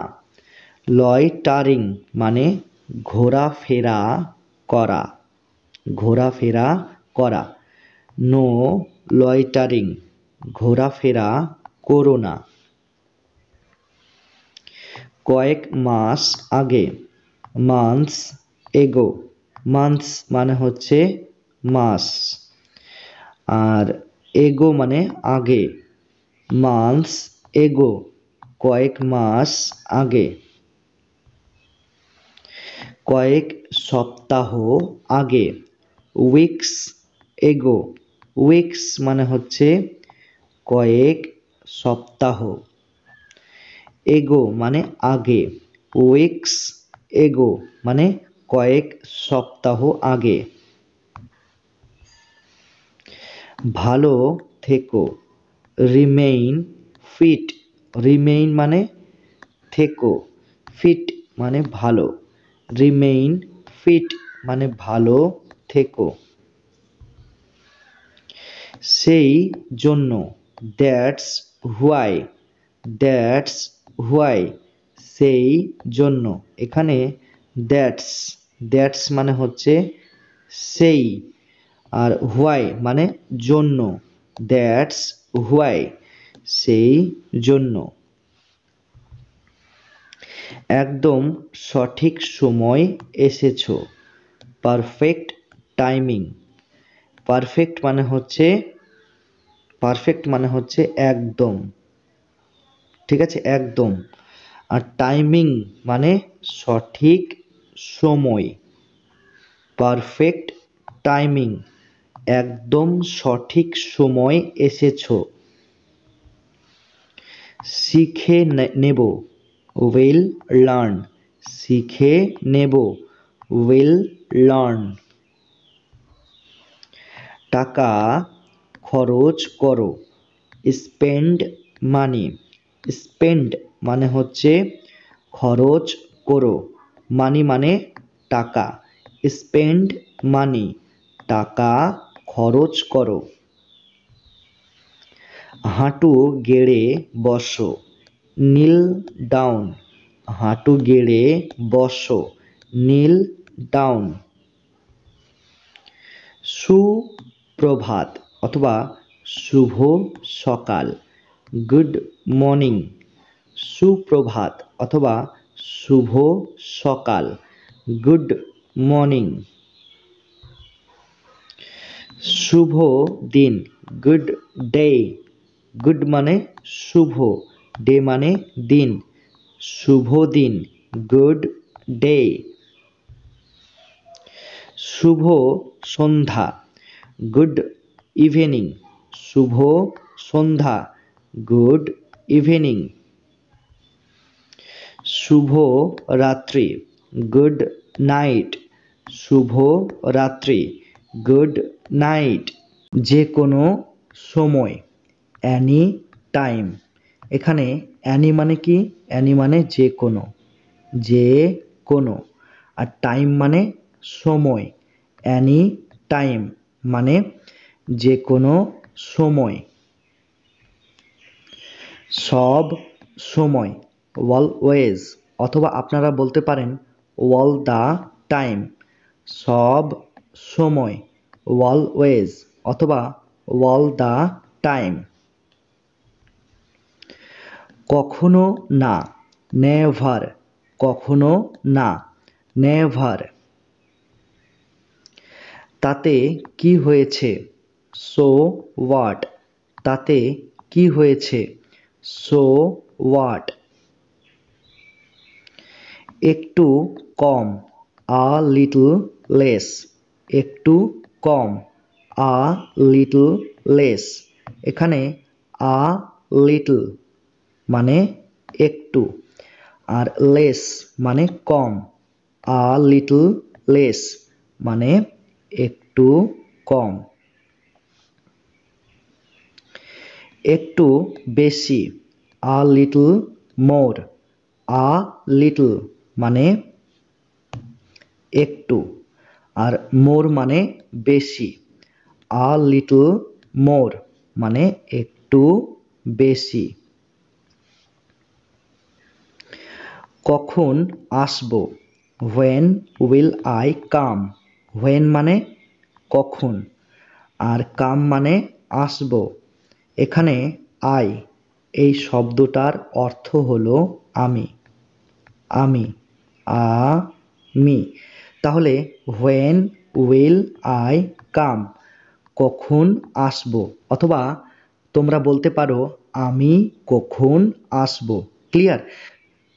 লয়টারিং মানে ঘোরাফেরা করা, ঘোরাফেরা করা। নো লয়টারিং, ঘোরাফেরা করো না। কয়েক মাস আগে, মান্থস এগো। মান্থস মানে হচ্ছে মাস, আর এগো মানে আগে। মান্থস এগো, কয়েক মাস আগে। কয়েক সপ্তাহ আগে, উইকস এগো। উইকস মানে হচ্ছে কয়েক সপ্তাহ, এগো মানে আগে। উইকস এগো মানে কয়েক সপ্তাহ আগে। ভালো থেকো, রিমেইন ফিট। রিমেইন মানে থেকো, ফিট মানে ভালো। রিমেইন ফিট মানে ভালো থেকো। সেই জন্য, দ্যাটস হোয়াই। দ্যাটস হোয়াই, সেই জন্য। এখানে দ্যাটস, দ্যাটস মানে হচ্ছে সেই, আর হোয়াই মানে জন্য। দ্যাটস হোয়াই, সেই জন্য। একদম সঠিক সময় এসেছো, পারফেক্ট টাইমিং। পারফেক্ট মানে হচ্ছে, পারফেক্ট মানে হচ্ছে একদম, ঠিক আছে, একদম। আর টাইমিং মানে সঠিক সময়। পারফেক্ট টাইমিং, একদম সঠিক সময় এসেছো। শিখে নেব, উইল লার্ন। শিখে নেব, উইল লার্ন। টাকা খরচ করো, স্পেন্ড মানি। স্পেন্ড মানে হচ্ছে খরচ করো, মানি মানে টাকা। স্পেন্ড মানি, টাকা খরচ করো। হাঁটু গেড়ে বসো, নীল ডাউন। হাঁটু গেড়ে বসো, kneel down. সুপ্রভাত অথবা শুভ সকাল, গুড মর্নিং। সুপ্রভাত অথবা শুভ সকাল, গুড মর্নিং। শুভ দিন, গুড ডে। গুড মানে শুভ, ডে মানে দিন, শুভ দিন, গুড ডে। শুভ সন্ধ্যা, গুড ইভিনিং। শুভ সন্ধ্যা, গুড ইভিনিং। শুভ রাত্রি, গুড নাইট। শুভ রাত্রি, গুড নাইট। যে কোনো সময়, অ্যানি টাইম। এখানে অ্যানি মানে কি? অ্যানি মানে যে কোনো, যে কোনো। আর টাইম মানে সময়, অ্যানি টাইম মানে যে কোনো সময়। সব সময়, অলওয়েজ অথবা আপনারা বলতে পারেন অল দ্য টাইম। সব সময়, অলওয়েজ অথবা অল দ্য টাইম। কখনো না, নেভার। কখনো না, নেভার। তাতে কি হয়েছে? So what. তাতে কি হয়েছে? So what. একটু কম, আ লিটল লেস। একটু কম, আ লিটল লেস। এখানে আ লিটল মানে একটু, আর লেস মানে কম। আ লিটল লেস মানে একটু কম। একটু বেশি, a little more. A little মানে একটু, আর মোর মানে বেশি। আ লিটল মোর মানে একটু বেশি। কখন আসবো? When will I come. When মানে কখন, আর কাম মানে আসবো। এখানে আই এই শব্দটার অর্থ হলো আমি, আমি, আমি। তাহলে হোয়েন উইল আই কাম, কখন আসবো। অথবা তোমরা বলতে পারো আমি কখন আসবো। ক্লিয়ার?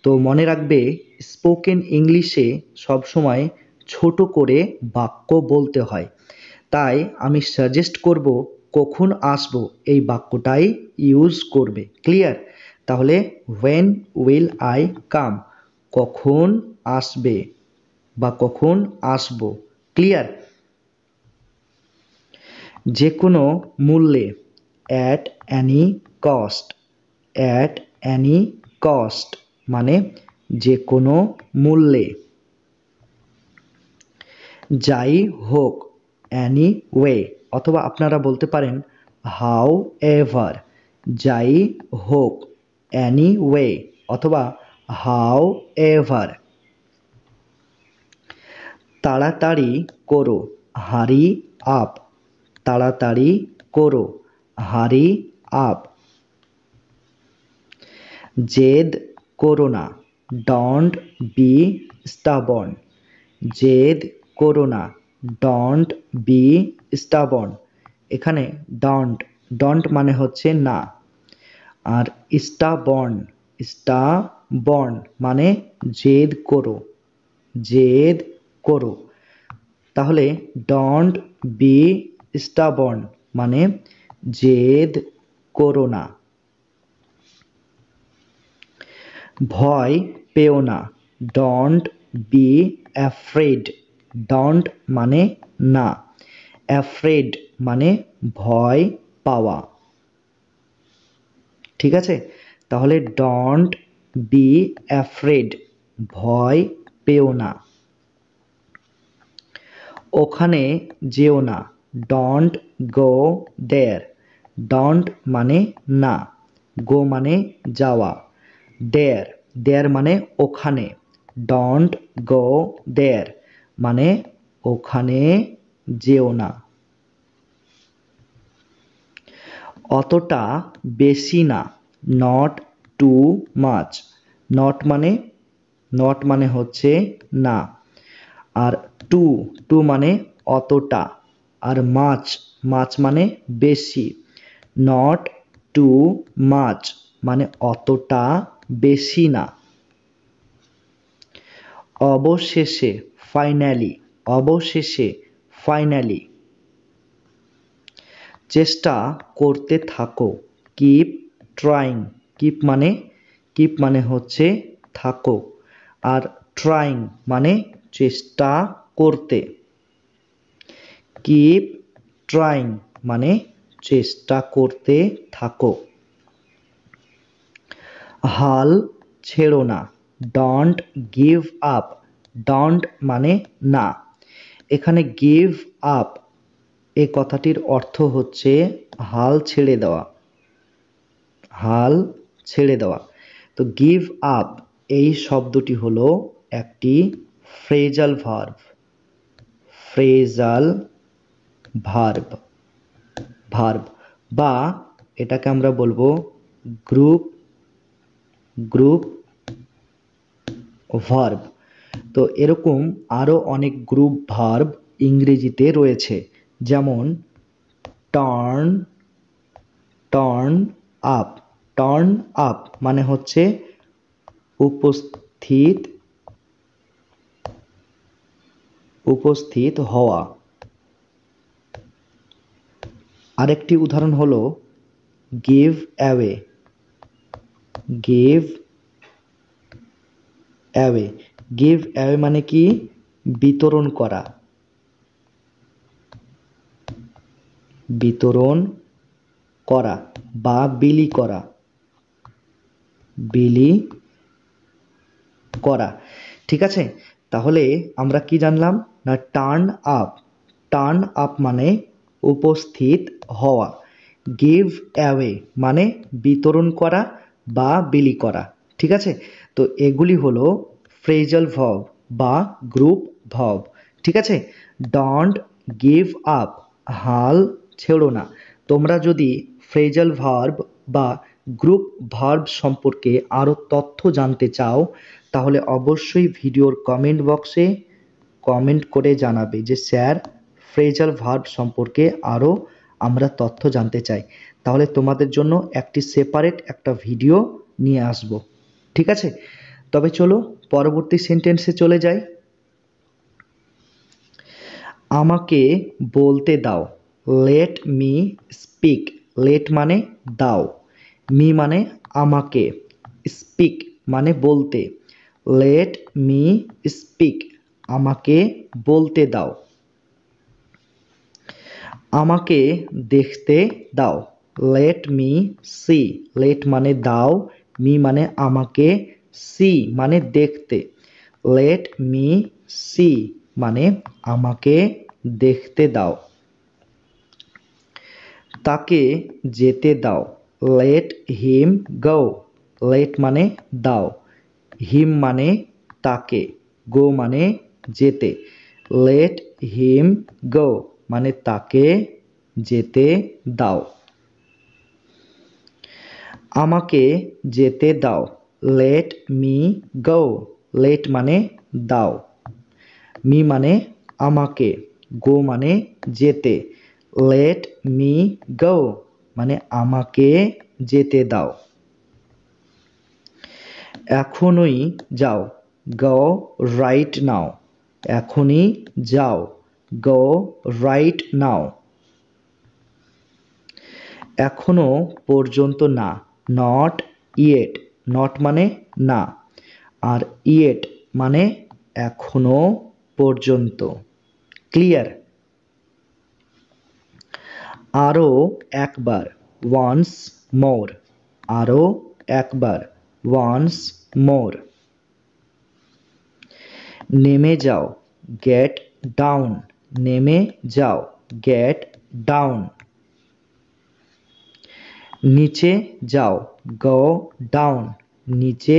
তো মনে রাখবে, স্পোকেন ইংলিশে সবসময় ছোট করে বাক্য বলতে হয়। তাই আমি সাজেস্ট করব কখন আসবো এই বাক্যটাই ইউজ করবে। ক্লিয়ার? তাহলে হোয়েন উইল আই কাম, কখন আসবে বা কখন আসবো। ক্লিয়ার? যে কোনো মূল্যে, at any cost. At any cost মানে যে কোনো মূল্যে। যাই হোক, অ্যানি ওয়ে অথবা আপনারা বলতে পারেন হাউ এভার। যাই হোক, অ্যানি ওয়ে অথবা হাউ এভার। তাড়াতাড়ি করো, হারি আপ। তাড়াতাড়ি করো, হারি আপ। জেদ করো না, ডোন্ট বি স্টাবর্ন। জেদ করো না, ডোন্ট বি স্টাবর্ন। এখানে ডোন্ট, ডোন্ট মানে হচ্ছে না, আর স্টাবর্ন, স্টাবর্ন মানে জেদ করো, জেদ করো। তাহলে ডোন্ট বি স্টাবর্ন মানে জেদ করো না। ভয় পেও না, ডোন্ট বি অ্যাফ্রেড। ডোন্ট মানে না, অ্যাফ্রেড মানে ভয় পাওয়া। ঠিক আছে? তাহলে ডোন্ট বি অ্যাফ্রেড, ভয় পেও না। ওখানে যেও না, ডোন্ট গো দেয়ার। ডোন্ট মানে না, গো মানে যাওয়া, দেয়ার, দেয়ার মানে ওখানে, ডোন্ট গো দেয়ার মানে ওখানে যেও না। অতটা বেশি না, নট টু মাচ। নট মানে হচ্ছে না, আর টু টু মানে অতটা, আর মাচ মাচ মানে বেশি। নট টু মাচ মানে অতটা বেশি না। অবশেষে ফাইনালি, অবশেষে ফাইনালি। চেষ্টা করতে থাকো, কিপ ট্রাইং। কিপ মানে হচ্ছে থাকো, আর ট্রাইং মানে চেষ্টা করতে। কিপ ট্রাইং মানে চেষ্টা করতে থাকো। হাল ছেড়ো না, ডোন্ট গিভ আপ। ডোন্ট মানে না, এখানে গিভ আপ এই কথাটির অর্থ হচ্ছে হাল ছেড়ে দেওয়া, হাল ছেড়ে দেওয়া। তো গিভ আপ এই শব্দটি হলো একটি phrasal verb, phrasal verb verb বা এটাকে আমরা বলবো গ্রুপ ভার্ব। তো এরকম আরো অনেক গ্রুপ ভার্ব ইংরেজিতে রয়েছে, যেমন turn, turn up. Turn up মানে হচ্ছে উপস্থিত, উপস্থিত হওয়া। আরেকটি উদাহরণ হলো give away, give away. Give away মানে কি? বিতরণ করা, বিতরণ করা বা বিলি করা, বিলি করা। ঠিক আছে, তাহলে আমরা কি জানলাম না টার্ন আপ, টার্ন আপ মানে উপস্থিত হওয়া। গিভ অ্যাওয়ে মানে বিতরণ করা বা বিলি করা। ঠিক আছে, তো এগুলি হলো ফ্রেজাল ভার্ব বা গ্রুপ ভার্ব। ঠিক আছে, ডোন্ট গিভ আপ, হাল ছেড়ো না। তোমরা যদি ফ্রেজাল ভার্ব বা গ্রুপ ভার্ব সম্পর্কে আরও তথ্য জানতে চাও তাহলে অবশ্যই ভিডিওর কমেন্ট বক্সে কমেন্ট করে জানাবে যে স্যার ফ্রেজাল ভার্ব সম্পর্কে আরও আমরা তথ্য জানতে চাই, তাহলে তোমাদের জন্য একটি সেপারেট একটা ভিডিও নিয়ে আসব। ঠিক আছে, তবে চলো পরবর্তী সেন্টেন্সে চলে যাই। আমাকে বলতে দাও, লেট মি স্পিক। লেট মানে দাও, মি মানে আমাকে, স্পিক মানে বলতে। লেট মি স্পিক আমাকে বলতে দাও। আমাকে দেখতে দাও, লেট মি সি। লেট মানে দাও, মি মানে আমাকে, সি মানে দেখতে। লেট মি সি মানে আমাকে দেখতে দাও। তাকে যেতে দাও, লেট হিম গো। লেট মানে দাও, হিম মানে তাকে, গো মানে যেতে। লেট হিম গো মানে তাকে যেতে দাও। আমাকে যেতে দাও, লেট মি গো। লেট মানে দাও, মি মানে আমাকে, গো মানে যেতে। লেট মি গো মানে আমাকে যেতে দাও। এখনই যাও, গো রাইট নাও। এখনই যাও, গো রাইট নাও। এখনো পর্যন্ত না, নট ইয়েট। নট মানে না, আর ইয়েট মানে এখনো পর্যন্ত। ক্লিয়ার? আরও একবার, ওয়ান্স মোর। আরও একবার, ওয়ান্স মোর। নেমে যাও, গেট ডাউন। নেমে যাও, গেট ডাউন। নিচে যাও, গো ডাউন। নিচে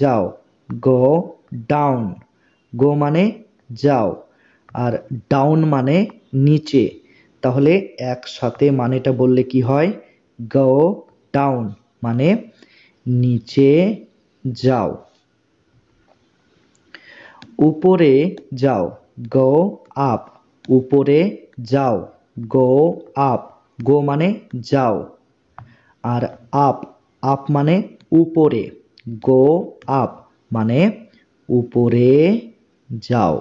যাও, গো ডাউন, গো মানে যাও, আর ডাউন মানে নিচে। তাহলে একসাথে মানেটা বললে কি হয়? গো ডাউন মানে নিচে যাও। উপরে যাও, গো আপ, উপরে যাও, গো আপ, গো মানে যাও, আর আপ, আপ মানে উপরে, গো আপ মানে উপরে যাও।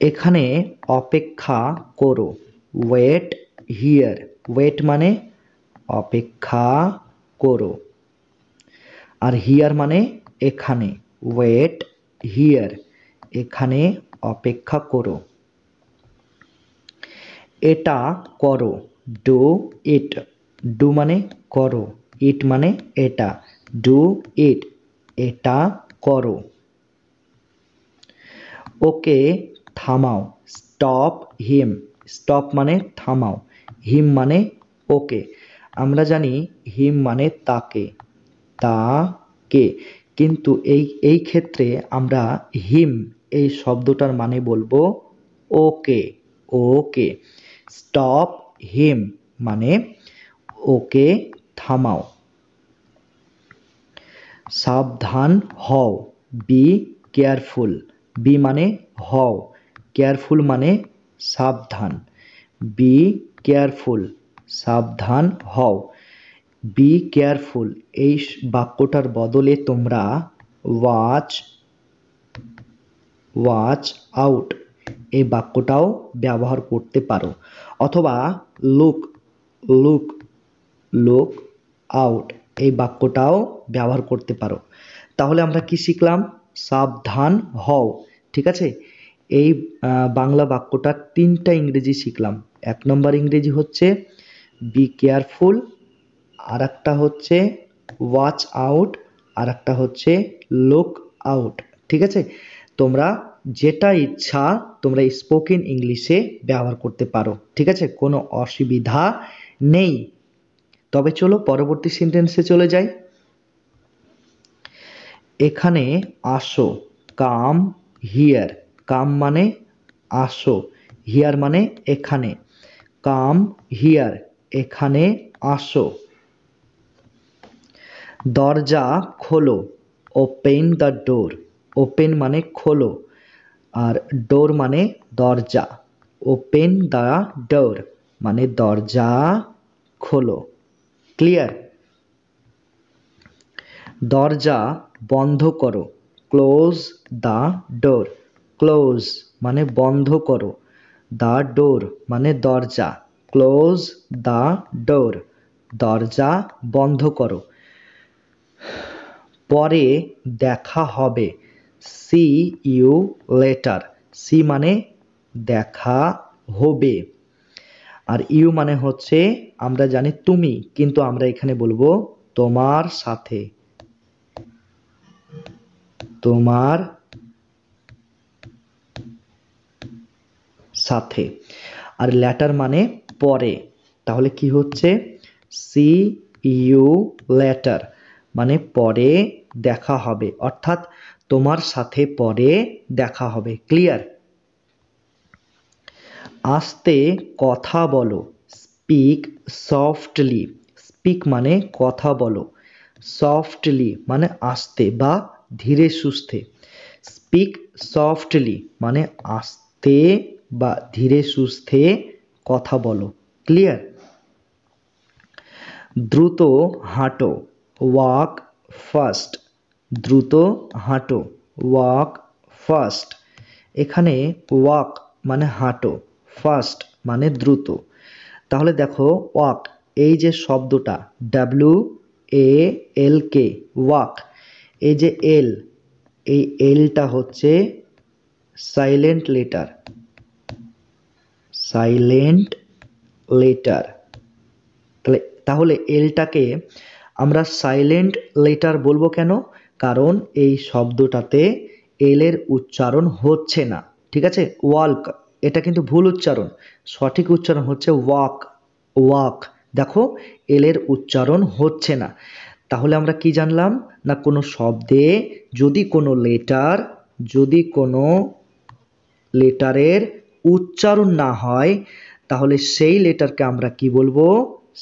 এখানে অপেক্ষা করো, ওয়েট হিয়ার, ওয়েট মানে অপেক্ষা করো, আর হিয়ার মানে এখানে, ওয়েট হিয়ার, এখানে অপেক্ষা করো। এটা করো, ডু ইট, ডু মানে করো, ইট মানে এটা, ডু ইট, এটা করো। ওকে থামাও, স্টপ হিম, স্টপ মানে থামাও, হিম মানে ওকে। আমরা জানি হিম মানে তাকে, তাকে, কিন্তু এই ক্ষেত্রে আমরা হিম এই শব্দটার মানে বলবো ওকে, ওকে। স্টপ হিম মানে ওকে থামাও। সাবধান হও, বি কেয়ারফুল, বি মানে হও, কেয়ারফুল মানে সাবধান, বি কেয়ারফুল, সাবধান হও। বি কেয়ারফুল এই বাক্যটার বদলে তোমরা ওয়াচ, ওয়াচ আউট এই বাক্যটাও ব্যবহার করতে পারো, অথবা লুক, লুক, লুক আউট এই বাক্যটাও ব্যবহার করতে পারো। তাহলে আমরা কি শিখলাম? সাবধান হও, ঠিক আছে। এই বাংলা বাক্যটার 3টা ইংরেজি শিখলাম। 1 নম্বর ইংরেজি হচ্ছে বি কেয়ারফুল, আর একটা হচ্ছে ওয়াচ আউট, আর একটা হচ্ছে লুক আউট, ঠিক আছে। তোমরা যেটা ইচ্ছা তোমরা স্পোকেন ইংলিশে ব্যবহার করতে পারো, ঠিক আছে, কোনো অসুবিধা নেই। তবে চলো পরবর্তী সেন্টেন্সে চলে যাই। এখানে আসো, কাম হিয়ার, কাম মানে আসো, হিয়ার মানে এখানে, কাম হিয়ার, এখানে আসো। দরজা খোলো, ওপেন দ্য ডোর, ওপেন মানে খোলো, আর ডোর মানে দরজা, ওপেন দ্য ডোর মানে দরজা খোলো। ক্লিয়ার? দরজা বন্ধ করো, ক্লোজ দ্য ডোর, ক্লোজ মানে বন্ধ করো, দ্য ডোর মানে দরজা, ক্লোজ দ্য ডোর দরজা বন্ধ করো। পরে দেখা হবে, সি ইউ লেটার, সি মানে দেখা হবে, আর ইউ মানে হচ্ছে আমরা জানি তুমি, কিন্তু আমরা এখানে বলবো তোমার সাথে, তোমার সাথে, আর লেটার মানে পরে। তাহলে কি হচ্ছে? সি ইউ লেটার মানে পরে দেখা হবে, অর্থাৎ তোমার সাথে পরে দেখা হবে। ক্লিয়ার? আস্তে কথা বলো, স্পিক সফটলি, স্পিক মানে কথা বলো, সফটলি মানে আস্তে বা ধীরে সুস্থে, স্পিক সফটলি মানে আস্তে বা ধীরে সুস্থে কথা বলো। ক্লিয়ার? দ্রুত হাঁটো, ওয়াক ফাস্ট, দ্রুত হাঁটো, ওয়াক ফাস্ট। এখানে ওয়াক মানে হাঁটো, ফাস্ট মানে দ্রুত। তাহলে দেখো ওয়াক এই যে শব্দটা WALK, ওয়াক, এই যে এল, এই এলটা হচ্ছে সাইলেন্ট লেটার, সাইলেন্ট লেটার। তাহলে এলটাকে আমরা সাইলেন্ট লেটার বলবো কেন? কারণ এই শব্দটাতে এল এর উচ্চারণ হচ্ছে না, ঠিক আছে। ওয়াল্ক এটা কিন্তু ভুল উচ্চারণ, সঠিক উচ্চারণ হচ্ছে ওয়াক, ওয়াক। দেখো এল এর উচ্চারণ হচ্ছে না, তাহলে আমরা কি জানলাম না কোনো শব্দে যদি কোনো লেটারের উচ্চারণ না হয় তাহলে সেই লেটারকে আমরা কি বলবো,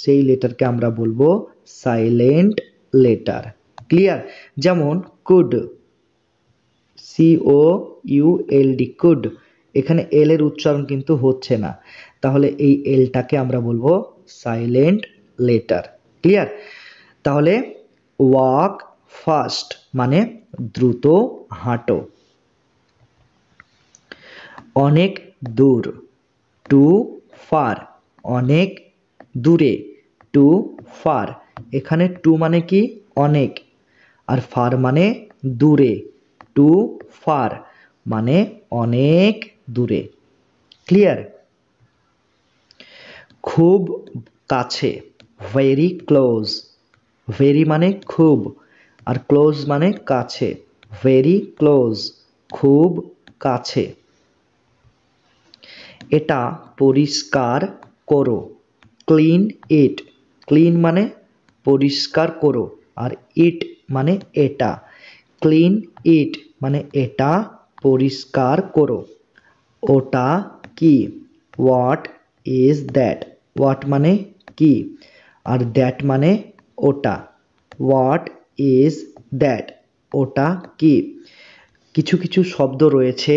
সেই লেটারকে আমরা বলবো সাইলেন্ট লেটার। ক্লিয়ার? যেমন কুড, COULD, কুড, এখানে এল এর উচ্চারণ কিন্তু হচ্ছে না, তাহলে এই এলটাকে আমরা বলবো সাইলেন্ট লেটার। ক্লিয়ার? তাহলে ওয়াক ফাস্ট মানে দ্রুত হাঁটো। অনেক দূর, টু ফার, অনেক দূরে, টু ফার, এখানে টু মানে কি অনেক, আর ফার মানে দূরে, টু ফার মানে অনেক দূরে। ক্লিয়ার? খুব কাছে, ভেরি ক্লোজ, ভেরি মানে খুব, আর ক্লোজ মানে কাছে, ভেরি ক্লোজ, খুব কাছে। এটা পরিষ্কার করো, ক্লিন ইট, ক্লিন মানে পরিষ্কার করো, আর ইট মানে এটা, ক্লিন ইট মানে এটা পরিষ্কার করো। ওটা কি, হোয়াট ইজ দ্যাট, হোয়াট মানে কি, আর দ্যাট মানে ওটা, হোয়াট ইজ দ্যাট, ওটা কি। কিছু কিছু শব্দ রয়েছে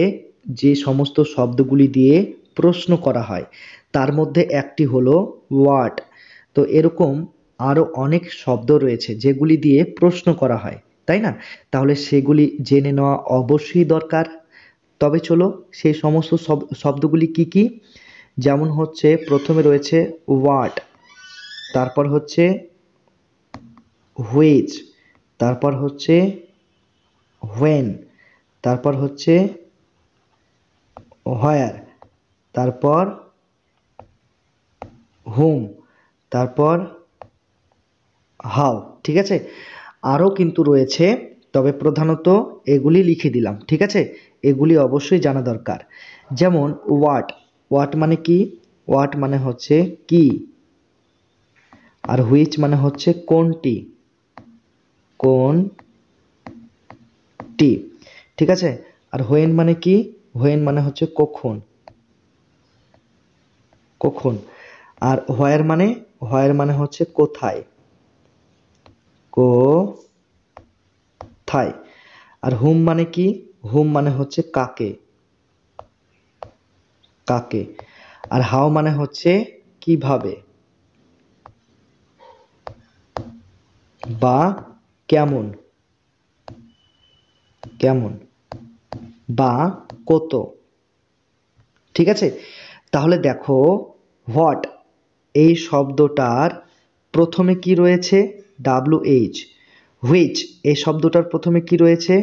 যে সমস্ত শব্দগুলি দিয়ে প্রশ্ন করা হয়, তার মধ্যে একটি হলো হোয়াট। তো এরকম আরও অনেক শব্দ রয়েছে যেগুলি দিয়ে প্রশ্ন করা হয়, তাই না? তাহলে সেগুলি জেনে নেওয়া অবশ্যই দরকার। তবে চলো সেই সমস্ত শব্দগুলি কি কি, যেমন হচ্ছে প্রথমে রয়েছে হোয়াট, তারপর হচ্ছে হুইচ, তারপর হচ্ছে হোয়েন, তারপর হচ্ছে হোয়ার, তারপর হুম, তারপর হাউ। ঠিক আছে? আরও কিন্তু রয়েছে, তবে প্রধানত এগুলি লিখে দিলাম। ঠিক আছে? এগুলি অবশ্যই জানা দরকার। যেমন হোয়াট, হোয়াট মানে কি, হোয়াট মানে হচ্ছে কি, আর হুইচ মানে হচ্ছে কোনটি, কোনটি। ঠিক আছে? আর হোয়েন মানে কি, হোয়েন মানে হচ্ছে কখন, কখন। আর হোয়ার মানে, হোয়ার মানে হচ্ছে কোথায়, কোথায়। আর হুম মানে কি, হুম মানে হচ্ছে কাকে, কাকে। আর হাউ মানে হচ্ছে কিভাবে বা কেমন, কেমন বা কত। ঠিক আছে? তাহলে দেখো হোয়াট এই শব্দটার প্রথমে কি রয়েছে, WH। হুইচ এই শব্দটার প্রথমে কি রয়েছে,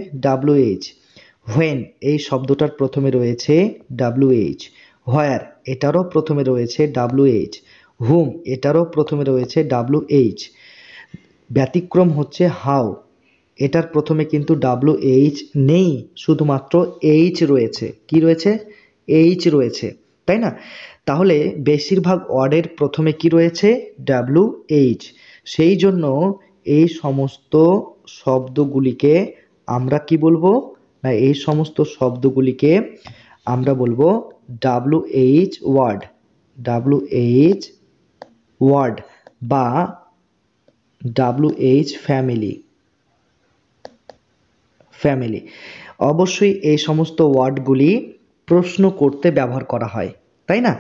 WH। হোয়েন এই শব্দটার প্রথমে রয়েছে WH। হোয়ার এটারও প্রথমে রয়েছে WH। হুম এটারও প্রথমে রয়েছে WH। ব্যতিক্রম হচ্ছে হাউ, এটার প্রথমে কিন্তু WH নেই, শুধুমাত্র H রয়েছে। কি রয়েছে, H রয়েছে, তাই না? তাহলে বেশিরভাগ ওয়ার্ডের প্রথমে কি রয়েছে, WH। সেই জন্য এই সমস্ত শব্দগুলিকে আমরা কি বলবো, না এই সমস্ত শব্দগুলিকে আমরা বলবো WH ওয়ার্ড, WH ওয়ার্ড বা WH ফ্যামিলি, ফ্যামিলি। অবশ্যই এই সমস্ত ওয়ার্ডগুলি প্রশ্ন করতে ব্যবহার করা হয়, তাই না?